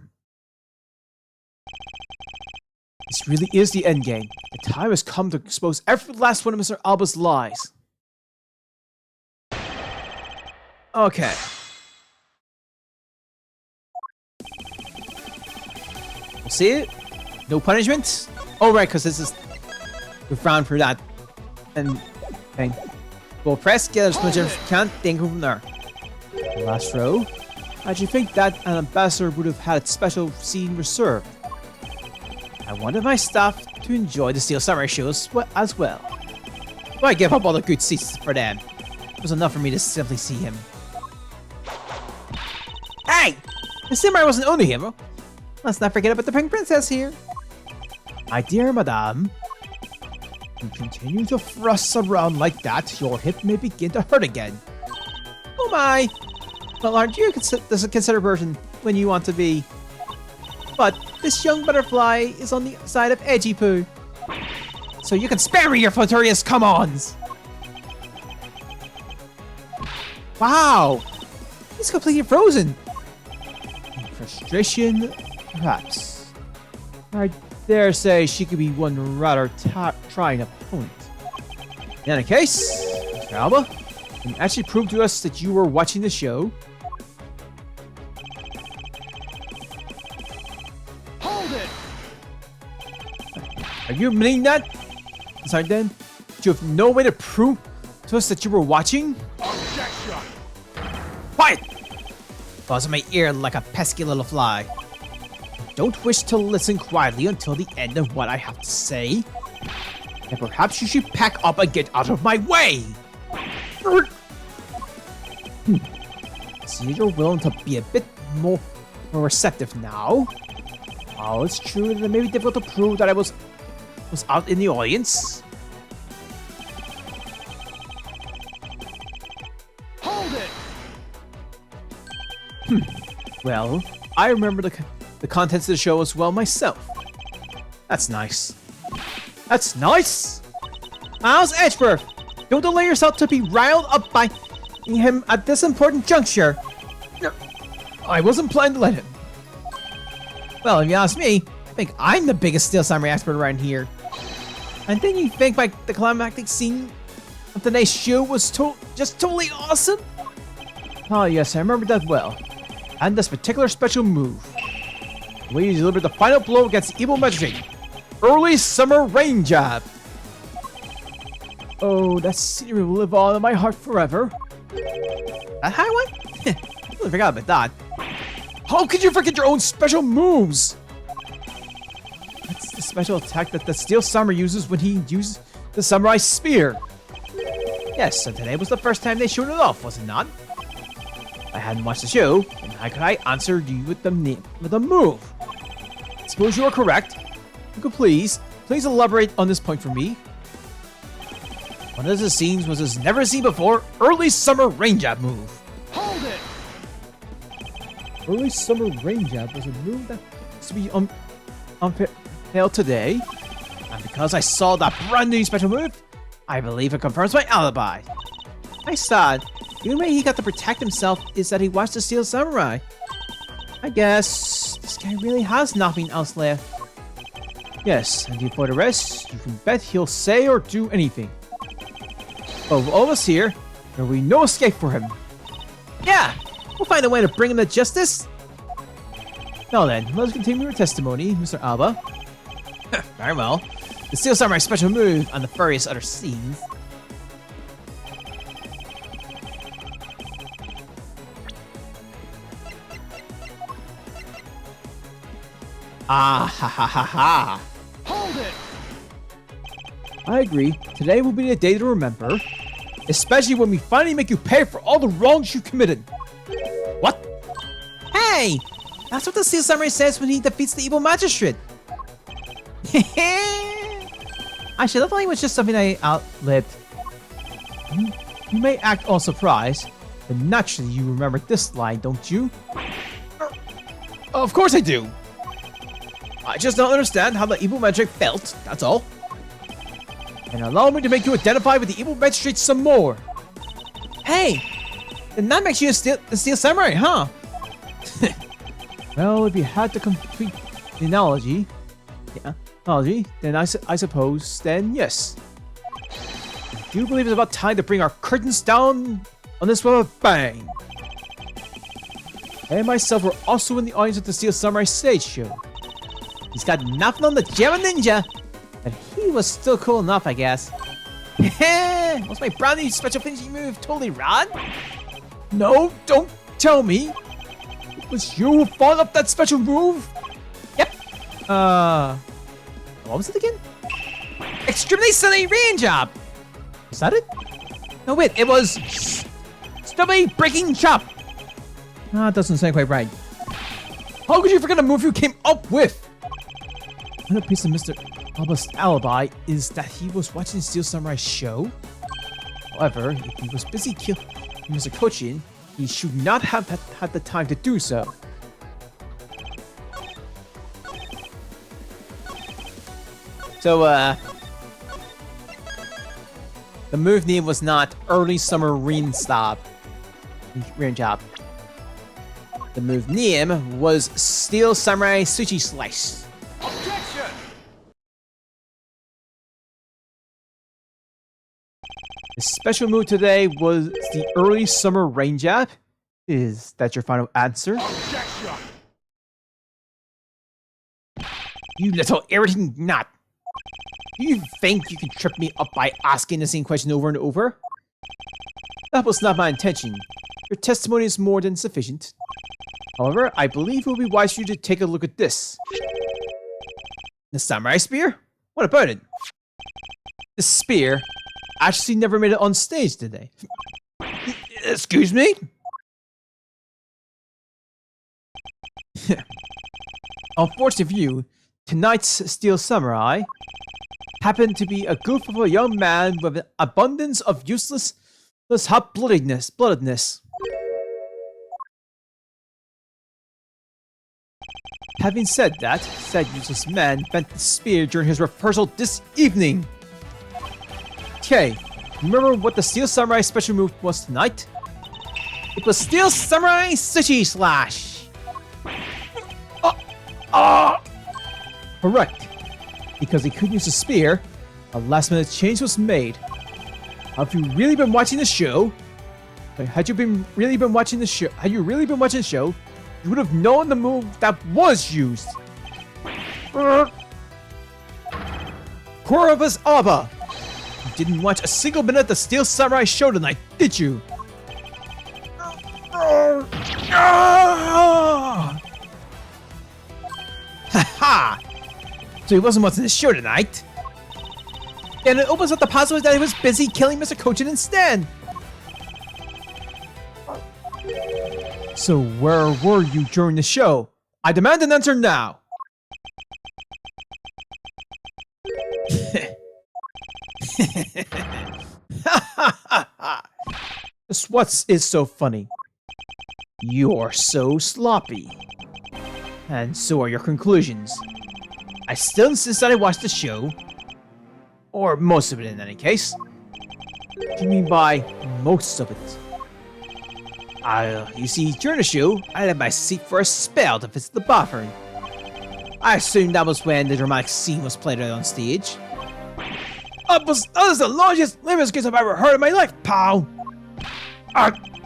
This really is the endgame. The time has come to expose every last one of Mr. Alba's lies. Okay. We'll see it. No punishment. Oh, right, because this is... We're frowned for that. And... Okay. We'll press, get as much as we can, then go from there. The last row. How'd you think that an ambassador would have had a special scene reserved? I wanted my staff to enjoy the Steel Samurai shows as well. So I gave up all the good seats for them. It was enough for me to simply see him. Hey! The samurai wasn't only him. Let's not forget about the Pink Princess here. My dear madame, if you continue to thrust around like that, your hip may begin to hurt again. Oh my! Well, aren't you a considerate person when you want to be? But this young butterfly is on the side of Edgy Poo. So you can spare me your flirtatious come-ons! Wow! He's completely frozen! In frustration, perhaps. I dare say she could be one rather trying opponent. In any case, Mr. Alba, can you actually prove to us that you were watching the show? Are you admitting that? Sorry, then. Do you have no way to prove to us that you were watching? Objection! Quiet! Buzz in my ear like a pesky little fly. I don't wish to listen quietly until the end of what I have to say. And perhaps you should pack up and get out of my way! See, you're willing to be a bit more receptive now. While it's true that it may be difficult to prove that I was out in the audience. Hold it! Well, I remember the contents of the show as well myself. That's nice. That's nice! How's Edgeworth? Don't allow yourself to be riled up by him at this important juncture. No, I wasn't planning to let him. Well, if you ask me, I think I'm the biggest Steel Samurai expert around here. And then you think the climactic scene of today's show was just totally awesome? Oh yes, I remember that well. And this particular special move. The way you delivered the final blow against Evil Magic. Early Summer Rain Jab. Oh, that scene will live on in my heart forever. That high one? I forgot about that. How could you forget your own special moves? That's the special attack that the Steel Samurai uses when he uses the Samurai Spear. Yes, so today was the first time they showed it off, was it not? If I hadn't watched the show, then how could I answer you with the move? I suppose you are correct. You could please elaborate on this point for me. One of the scenes was his never seen before early summer rain jab move. Hold it! Early summer rain jab was a move that used to be unveiled today. And because I saw that brand new special move, I believe it confirms my alibi. I saw it. The only way he got to protect himself is that he watched the Steel Samurai. I guess this guy really has nothing else left. Yes, and for the rest, you can bet he'll say or do anything. But with all of us here, there will be no escape for him. Yeah, we'll find a way to bring him to justice. Now then, let's continue your testimony, Mr. Alba. Very well. The Steel Samurai special move and the various other scenes. Ah ha ha ha ha. Hold it! I agree. Today will be the day to remember. Especially when we finally make you pay for all the wrongs you committed. What? Hey! That's what the Steel Samurai says when he defeats the evil magistrate. Actually, that line was just something I outlived. You may act all surprised, but naturally you remember this line, don't you? Of course I do! I just don't understand how the evil magistrate felt, that's all. And allow me to make you identify with the evil magistrate some more. Hey! Then that makes you a Steel Samurai, huh? Well, if you had to complete the analogy, then I suppose, then yes. I do believe it's about time to bring our curtains down on this one with a bang. I myself were also in the audience at the Steel Samurai stage show. He's got nothing on the Gemma Ninja, but he was still cool enough, I guess. Was my brownie special finishing move totally rad? No, don't tell me. It was you who followed up that special move? Yep. What was it again? Extremely silly rain job. Is that it? No, wait, it was stubby breaking chop. Ah, it doesn't sound quite right. How could you forget a move you came up with? Another piece of Mr. Alba's alibi is that he was watching the Steel Samurai show. However, if he was busy killing Mr. Kochin, he should not have had the time to do so. So, the move name was not Early Summer Rain Job. The move name was Steel Samurai Sushi Slice. Objection! The special move today was the Early Summer Rain Jab. Is that your final answer? Objection! You little irritating nut! Do you think you can trip me up by asking the same question over and over? That was not my intention. Your testimony is more than sufficient. However, I believe it will be wise for you to take a look at this. The Samurai Spear? What about it? The spear actually never made it on stage, did they? Excuse me? Unfortunately for you, tonight's Steel Samurai happened to be a goof of a young man with an abundance of useless hot-bloodedness. Having said that, said useless man bent the spear during his rehearsal this evening. Okay, remember what the Steel Samurai special move was tonight? It was Steel Samurai Sushi Slash! Correct. Because he couldn't use a spear, a last-minute change was made. Have you really been watching the show? Had you really been watching the show, you would have known the move that was used. Corvus Alba! You didn't watch a single minute of the Steel Samurai show tonight, did you? Haha! So he wasn't watching the show tonight. And it opens up the possibility that he was busy killing Mr. Kochin instead. So where were you during the show? I demand an answer now. Just what is so funny? You're so sloppy. And so are your conclusions. I still insist that I watched the show, Or most of it in any case. What do you mean by most of it? You see, during the show, I left my seat for a spell to visit the bathroom. I assumed that was when the dramatic scene was played out on stage. That is the largest limit case I've ever heard in my life, pal!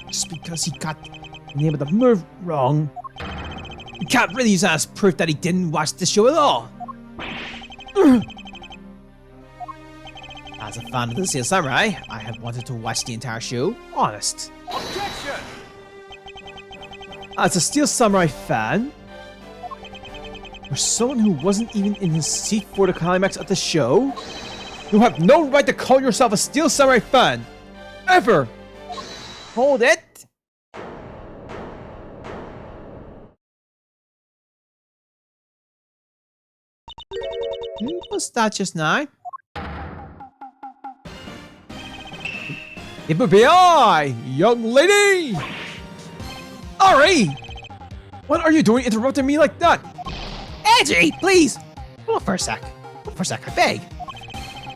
Just because he got the name of the move wrong, you can't really use that as proof that he didn't watch the show at all. As a fan of the Steel Samurai, I have wanted to watch the entire show. Honest. Objection! As a Steel Samurai fan, or someone who wasn't even in his seat for the climax of the show, you have no right to call yourself a Steel Samurai fan. Ever! Hold it! Who was that just now? It would be I, young lady! Ari! What are you doing interrupting me like that? Edgy, please! Hold on for a sec. Hold for a sec, I beg.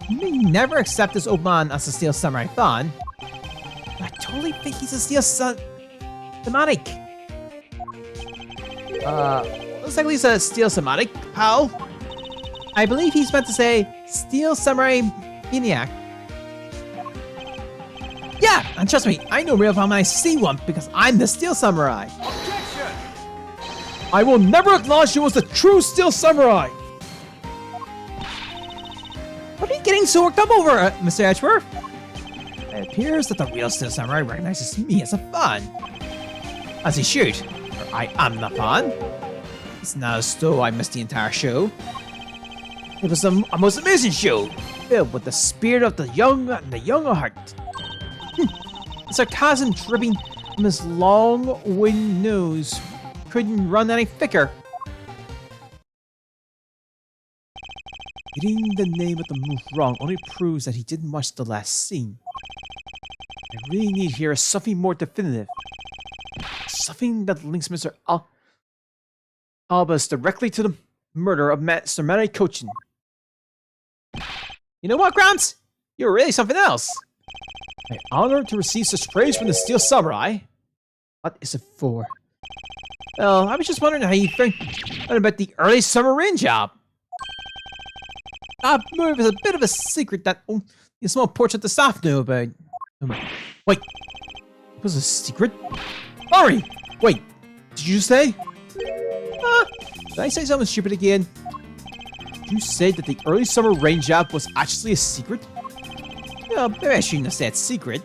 You may never accept this old man as a Steel Samurai fan. But I totally think he's a Steel Thematic. Looks like he's a Steel Thematic, pal. I believe he's meant to say Steel Samurai Maniac. Yeah, and trust me, I know real fan when I see one because I'm the Steel Samurai. Objection! I will never acknowledge you as the true Steel Samurai. What are you getting so worked up over, Mr. Edgeworth? It appears that the real Steel Samurai recognizes me as a fan. As he should, for I am the fan. It's not as though I missed the entire show. It was a most amazing show, filled with the spirit of the young and the young at heart. The sarcasm dripping from his long winged nose couldn't run any thicker. Getting the name of the move wrong only proves that he didn't watch the last scene. I really need here is something more definitive. Something that links Mr. Albus directly to the murder of Mr. Manny Cochin. You know what, Gramps? You're really something else. I'm honored to receive such praise from the Steel Samurai. What is it for? Well, I was just wondering how you think about the early summer rain job. That move is a bit of a secret that only a small portion of the staff knew about. Wait, it was a secret? Ari! Wait, did you say? Did I say something stupid again? Did you say that the early summer rain job was actually a secret? Well, maybe I shouldn't have said secret.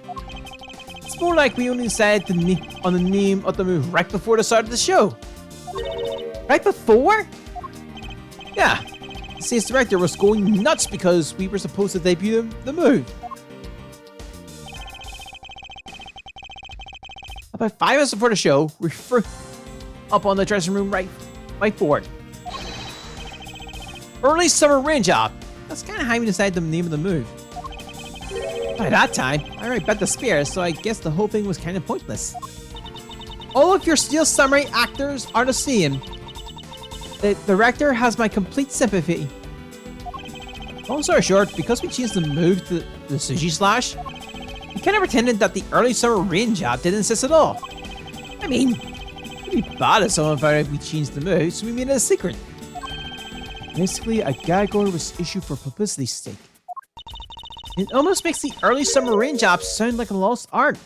It's more like we only said on the name of the move right before the start of the show. Right before? Yeah. The stage director was going nuts because we were supposed to debut the move. About 5 minutes before the show, we threw up on the dressing room whiteboard. Early summer rain job. That's kind of how we decided the name of the move. By that time, I already bet the spear, so I guess the whole thing was kind of pointless. All of your Steel Samurai actors are the same. The director has my complete sympathy. Long story short, because we changed the move to the Sushi Slash, we kind of pretended that the early summer rain job didn't exist at all. I mean, it'd be bad if someone found out if we changed the move, so we made it a secret. Basically, a gag order was issued for publicity's sake. It almost makes the early summer rain job sound like a lost art.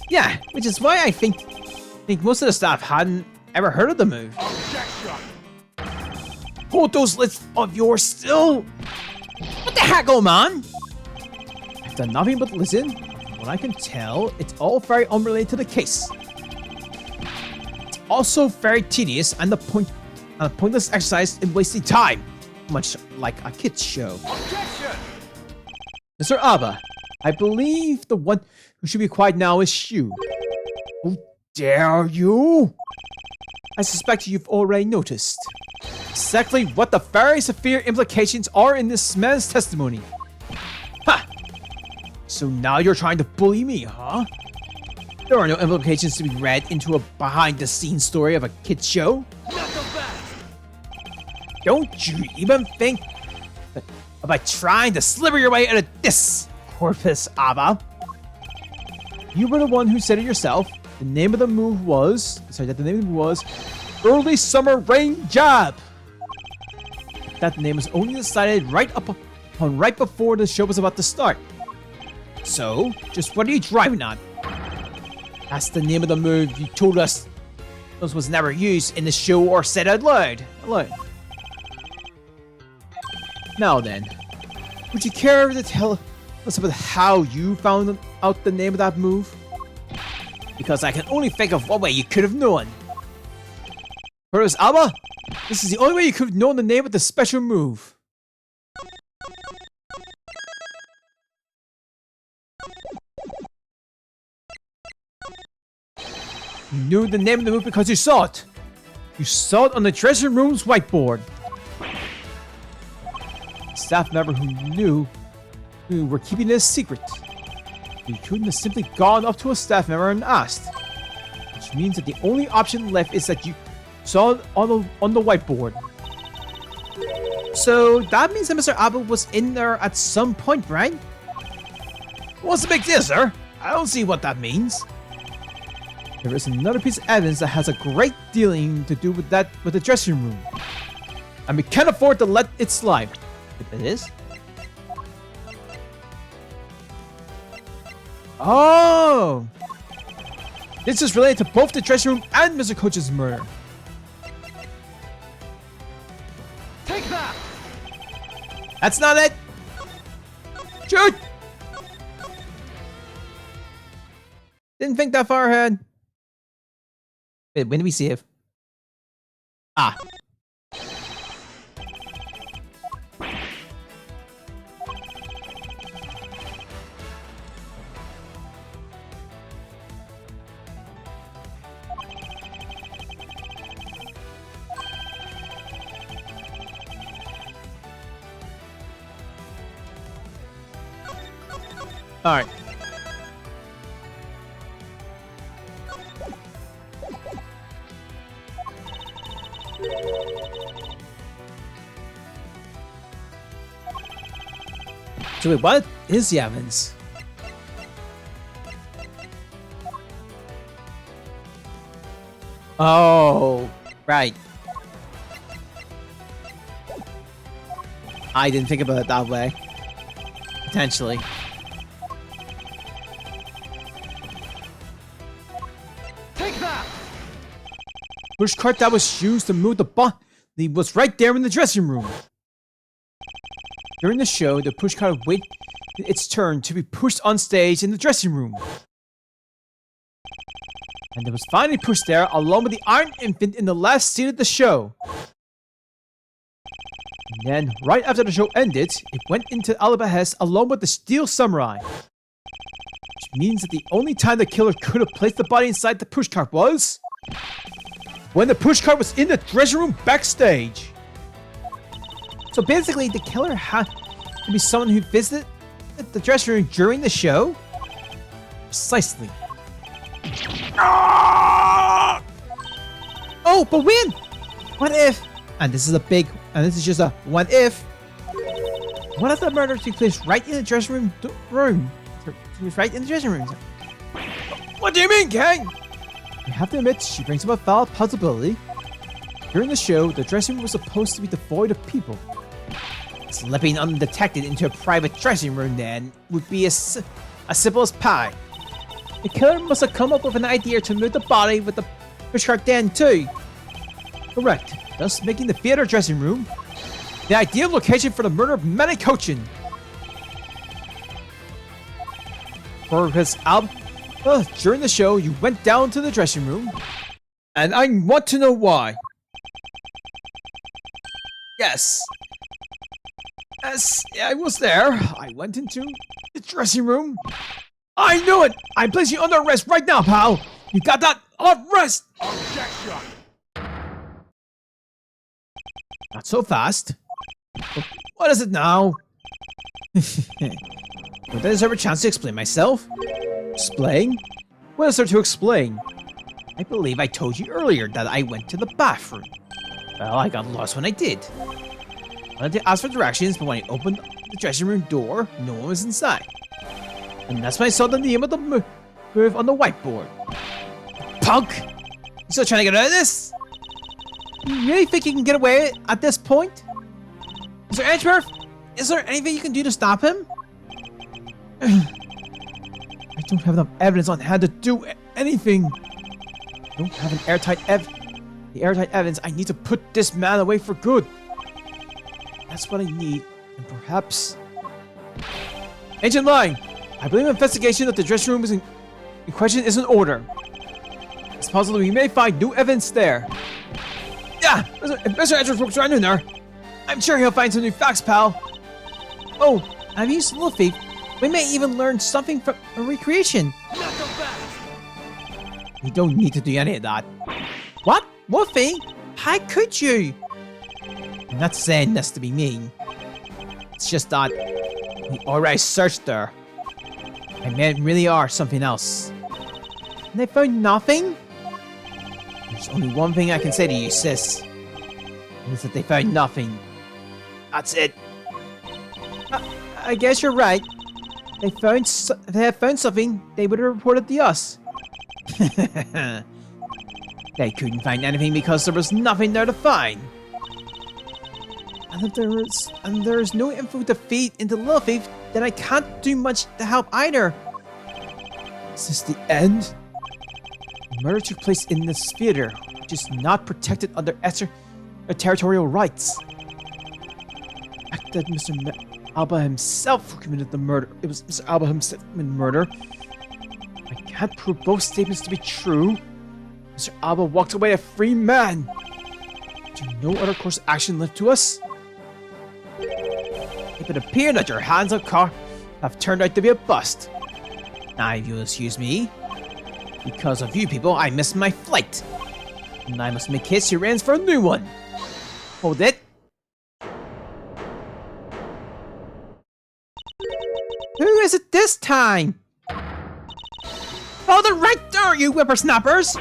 Yeah, which is why I think most of the staff hadn't ever heard of the move. Objection! Hold those lips of yours still! What the heck, old man? I've done nothing but listen. From what I can tell, it's all very unrelated to the case. It's also very tedious and a pointless exercise in wasting time, much like a kid's show. Objection! Mr. Abba, I believe the one who should be quiet now is you. How dare you? I suspect you've already noticed exactly what the very severe implications are in this man's testimony. Ha! So now you're trying to bully me, huh? There are no implications to be read into a behind-the-scenes story of a kid's show. Not so fast! Don't you even think by trying to slither your way out of this, Corpus Abba. You were the one who said it yourself. The name of the move was... Sorry, that the name of the move was... Early Summer Rain Jab. That name was only decided right before the show was about to start. So, just what are you driving on? That's the name of the move you told us was never used in the show or said out loud. Now then, would you care to tell us about how you found out the name of that move? Because I can only think of one way you could have known. Curtis Alba, this is the only way you could have known the name of the special move. You knew the name of the move because you saw it. You saw it on the dressing room's whiteboard. A staff member who were keeping it a secret. You couldn't have simply gone up to a staff member and asked. Which means that the only option left is that you saw it on the whiteboard. So that means that Mr. Abba was in there at some point, right? What's the big deal, sir? I don't see what that means. There is another piece of evidence that has a great dealing to do with the dressing room. And we can't afford to let it slide. If it is. Oh! This is related to both the dressing room and Mr. Coach's murder. Take that! That's not it! Shoot! Didn't think that far ahead. Wait, when did we see it? Ah. All right. So wait, what is the evidence? Oh, right. I didn't think about it that way. Potentially. Take that! Push cart that was used to move the body was right there in the dressing room. During the show, the push cart waited its turn to be pushed on stage in the dressing room. And it was finally pushed there along with the Iron Infant in the last scene of the show. And then, right after the show ended, it went into Alabahest along with the Steel Samurai. Which means that the only time the killer could have placed the body inside the pushcart was... when the pushcart was in the dressing room backstage. So basically, the killer had to be someone who visited the dressing room during the show? Precisely. Oh, but when? What if? And this is just a what if. What if the murder took place right in the dressing room? Right in the dressing room. What do you mean, Kang? You have to admit, she brings up a valid possibility. During the show, the dressing room was supposed to be devoid of people. Slipping undetected into a private dressing room then would be as simple as pie. The killer must have come up with an idea to move the body with the pushcart then too. Correct, thus making the theater dressing room the ideal location for the murder of Manny Cochin. For his album, during the show, you went down to the dressing room, and I want to know why. Yes. Yes, I was there. I went into the dressing room. I knew it! I'm placing you under arrest right now, pal! You got that? Arrest! Objection! Not so fast. What is it now? Would I deserve a chance to explain myself? Explain? What is there to explain? I believe I told you earlier that I went to the bathroom. Well, I got lost when I did. I wanted to ask for directions, but when I opened the dressing room door, no one was inside. And that's when I saw the name of the move on the whiteboard. Punk! You still trying to get out of this? You really think you can get away at this point? Mr. Edgeworth, is there anything you can do to stop him? I don't have enough evidence on hand to do anything. I don't have an the airtight evidence. I need to put this man away for good. That's what I need, and perhaps... Agent Line, I believe an investigation of the dressing room in question is in order. It's possible we may find new evidence there. Yeah, Mr. Edgeworth works right in there. I'm sure he'll find some new facts, pal. Oh, I've used Luffy. We may even learn something from a recreation. Not so fast. You don't need to do any of that. What? Luffy? How could you? I'm not saying this to be mean. It's just that we already searched there. And men really are something else. And they found nothing? There's only one thing I can say to you, sis. And it's that they found nothing. That's it. I guess you're right. They have found something, they would have reported to us. They couldn't find anything because there was nothing there to find. And if there's no info to feed into Luffy, then I can't do much to help either. Is this the end? The murder took place in this theater, which is not protected under territorial rights. The fact that Mr. Alba himself committed the murder. It was Mr. Alba himself who committed the murder. I can't prove both statements to be true. Mr. Alba walked away a free man. Is there no other course of action left to us? If it appeared that your hands on car have turned out to be a bust. Now, if you'll excuse me, because of you people, I missed my flight. And I must make haste arrange for a new one. Hold it. Who is it this time? Oh, the right there, you whippersnappers!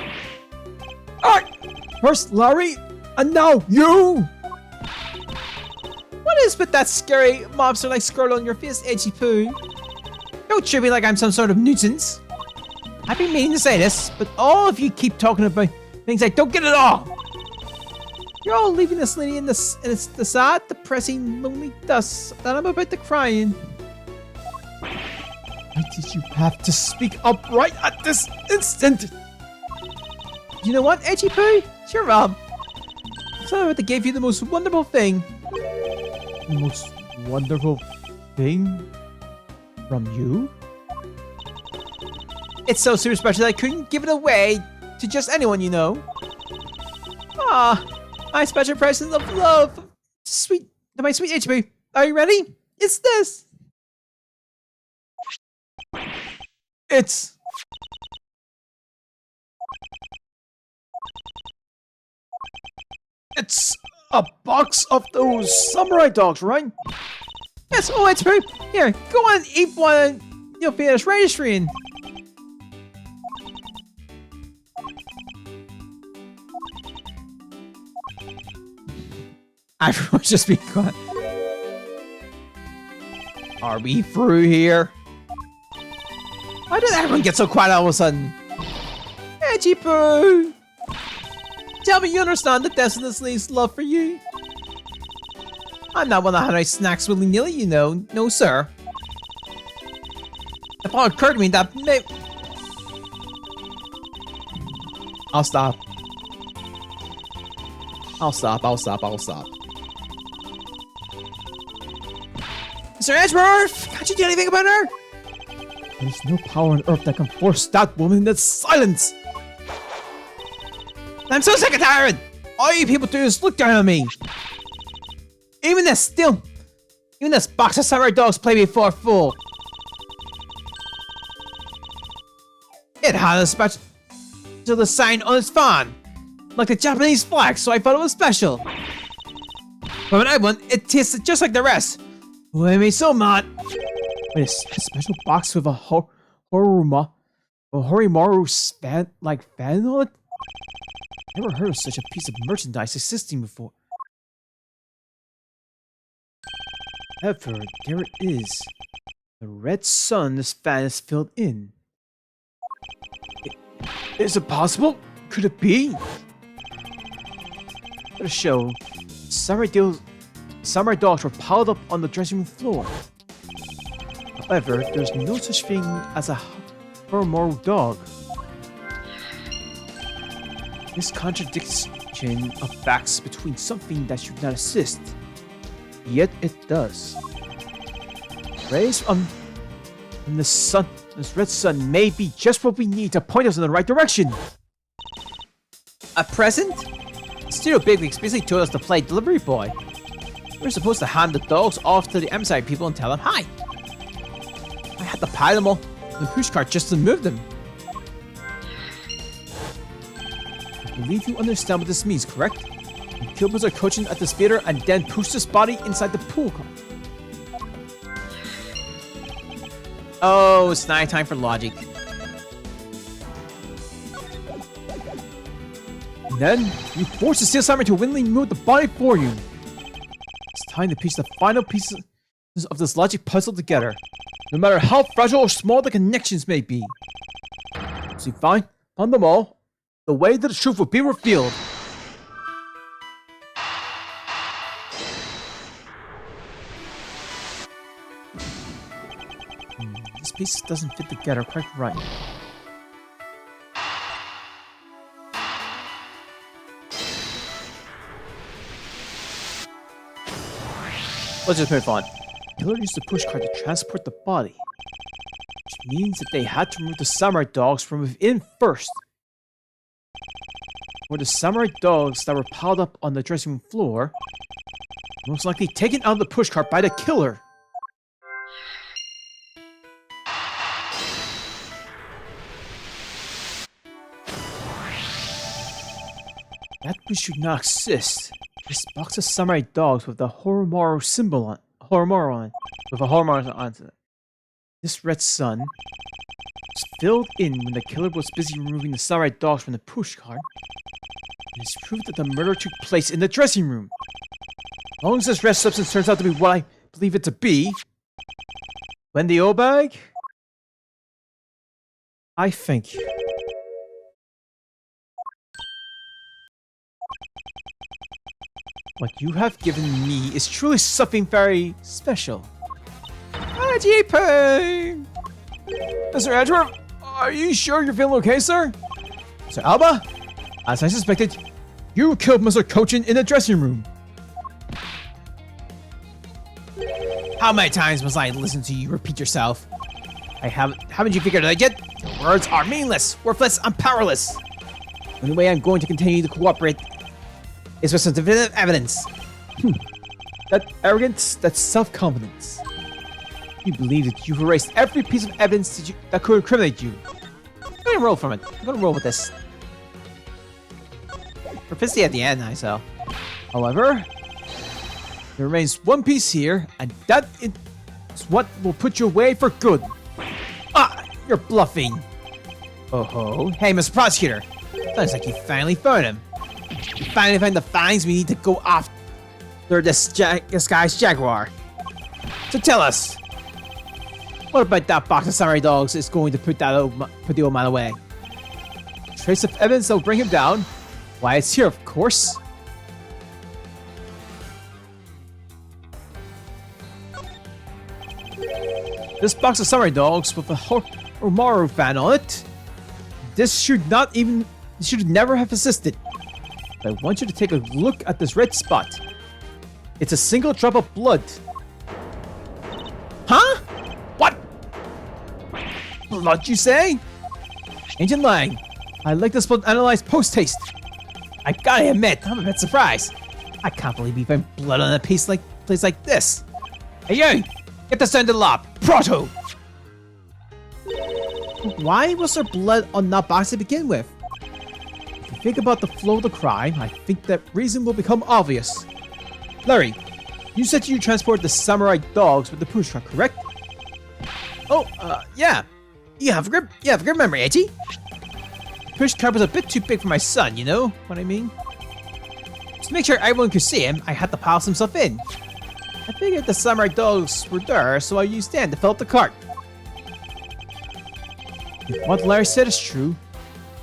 First Larry, and now you! What is with that scary mobster-like scowl on your face, Edgy Poo? Don't treat me like I'm some sort of nuisance. I've been meaning to say this, but all of you keep talking about things I don't get at all. You're all leaving this lady in the sad, depressing, lonely dust that I'm about to cry in. Why did you have to speak up right at this instant? You know what, Edgy Poo? Cheer up. So I'm about to give you the most wonderful thing. The most wonderful thing from you? It's so super special that I couldn't give it away to just anyone, you know. Ah, my special present of love. Sweet, my sweet HP. Are you ready? It's this. It's a box of those samurai dogs, right? Yes, oh, it's very. Here, go on and eat one and you'll finish registering. Everyone's just being quiet. Are we through here? Why did everyone get so quiet all of a sudden? Edgy Poo! Tell me you understand the depths of this lady's love for you. I'm not one that had snacks willy-nilly, you know. No, sir. The thought occurred to me that I'll stop. Mr. Edgeworth! Can't you do anything about her? There's no power on earth that can force that woman into silence! I'm so sick of tired! All you people do is look down on me! Even this box of samurai dogs play me for a fool! It had a special sign on its fan, like the Japanese flag, so I thought it was special. But when I went, it tasted just like the rest. What made me so mad? Wait, a special box with a Horimaru fan on it? Never heard of such a piece of merchandise existing before. However, there it is. The red sun this fan is filled in. Is it possible? Could it be? For the show, samurai dogs were piled up on the dressing room floor. However, there's no such thing as a Horomoru dog. This contradiction of facts between something that should not exist, yet it does. Rays from the sun, this red sun, may be just what we need to point us in the right direction. A present? Studio Bigwigs basically told us to play delivery boy. We're supposed to hand the dogs off to the emissary people and tell them hi. I had to pile them all in the pushcart just to move them. I believe you understand what this means, correct? You killed Mr. Kochin at this theater and then pushed his body inside the pool car. Oh, it's night time for logic. And then, you forced the Steel Samurai to willingly move the body for you. It's time to piece the final pieces of this logic puzzle together, no matter how fragile or small the connections may be. So you find them all, the way that the truth will be revealed. This piece doesn't fit together quite right. Let's just move on. Killer used the pushcart to transport the body, which means that they had to remove the samurai dogs from within first. Or the samurai dogs that were piled up on the dressing room floor, most likely taken out of the pushcart by the killer. That which should not exist. This box of samurai dogs with the Horomoru symbol on with a Horomoru on it. This red sun was filled in when the killer was busy removing the samurai dogs from the pushcart. And it's proved that the murder took place in the dressing room. As long as this red substance turns out to be what I believe it to be, Wendy Obag, I think. What you have given me is truly something very special. IGP! Mr. Edgeworth, are you sure you're feeling okay, sir? Sir Alba, as I suspected, you killed Mr. Kochin in the dressing room. How many times must I listen to you repeat yourself? Haven't you figured it out yet? Your words are meaningless, worthless, and powerless. The only way I'm going to continue to cooperate is with some definitive evidence. That arrogance, that self-confidence. You believe that you've erased every piece of evidence that could incriminate you. I'm gonna roll from it. I'm gonna roll with this. Proficiency at the end, I saw. However, there remains one piece here, and that is what will put you away for good. Ah, you're bluffing. Oh ho. Hey, Mr. Prosecutor. Sounds like you finally found him. You finally find the fangs we need to go after this disguised jaguar. So tell us, what about that box of samurai dogs is going to put the old man away? Trace of evidence that will bring him down? Why, it's here, of course. This box of samurai dogs with a Horomoru fan on it. This should never have existed. I want you to take a look at this red spot. It's a single drop of blood. Huh? What? Blood, you say? Agent Lang, I'd like this blood analyzed post-haste. I gotta admit, I'm a bit surprised. I can't believe we found blood on a place like this. Hey, you! Get this down to the lab. Pronto! Why was there blood on that box to begin with? If you think about the flow of the crime, I think that reason will become obvious. Larry, you said you transported the samurai dogs with the pushcart, correct? Oh, yeah. You have a good memory, Eiji. The pushcart was a bit too big for my son, you know what I mean? To make sure everyone could see him, I had to pile some stuff in. I figured the samurai dogs were there, so I used them to fill up the cart. If what Larry said is true,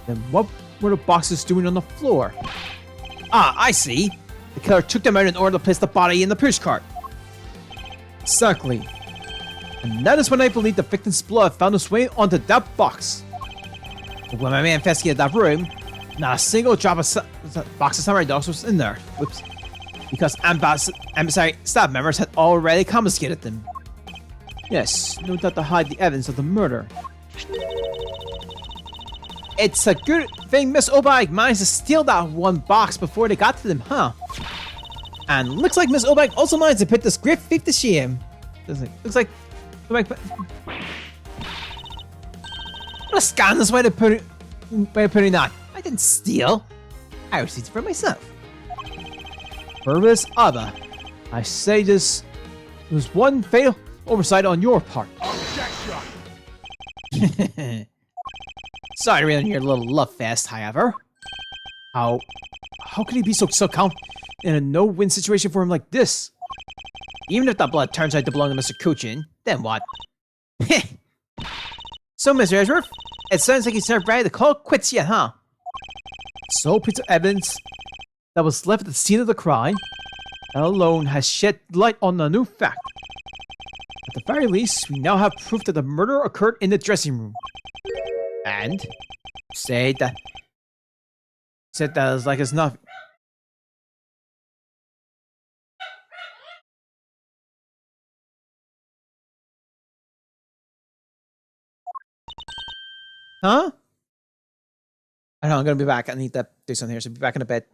then what were the boxes doing on the floor? Ah, I see. The killer took them out in order to place the body in the push cart. Exactly. And that is when I believe the victim's blood found its way onto that box. But when my man investigated that room, not a single drop of box of samurai dogs was in there. Whoops. Because embassy staff members had already confiscated them. Yes, no doubt to hide the evidence of the murder. It's a good thing Miss Obike managed to steal that one box before they got to them, huh? And looks like Miss Obike also managed to put this great thief to shame. Looks like what a scandalous way of putting that. I didn't steal. I received it for myself. Purvis Abba, I say this was one fatal oversight on your part. Sorry to ruin your little love fest, however. How could he be so calm in a no-win situation for him like this? Even if that blood turns out to belong to Mr. Kuchin, then what? So, Mr. Edgeworth, it sounds like he's not ready to call quits yet, huh? So, piece of evidence that was left at the scene of the crime, that alone has shed light on a new fact. At the very least, we now have proof that the murder occurred in the dressing room. And said that is like it's not. Huh? I know, I'm gonna be back. I need to do something here, so be back in a bit.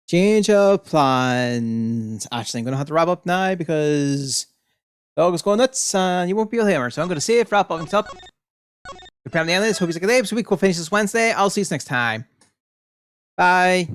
Change of plans. Actually, I'm gonna have to wrap up now because dog is going nuts and you won't be able to hear her. So I'm gonna save, wrap up, and stop. Prepare the analyst. Hope you like a day. So we will finish this Wednesday. I'll see you next time. Bye.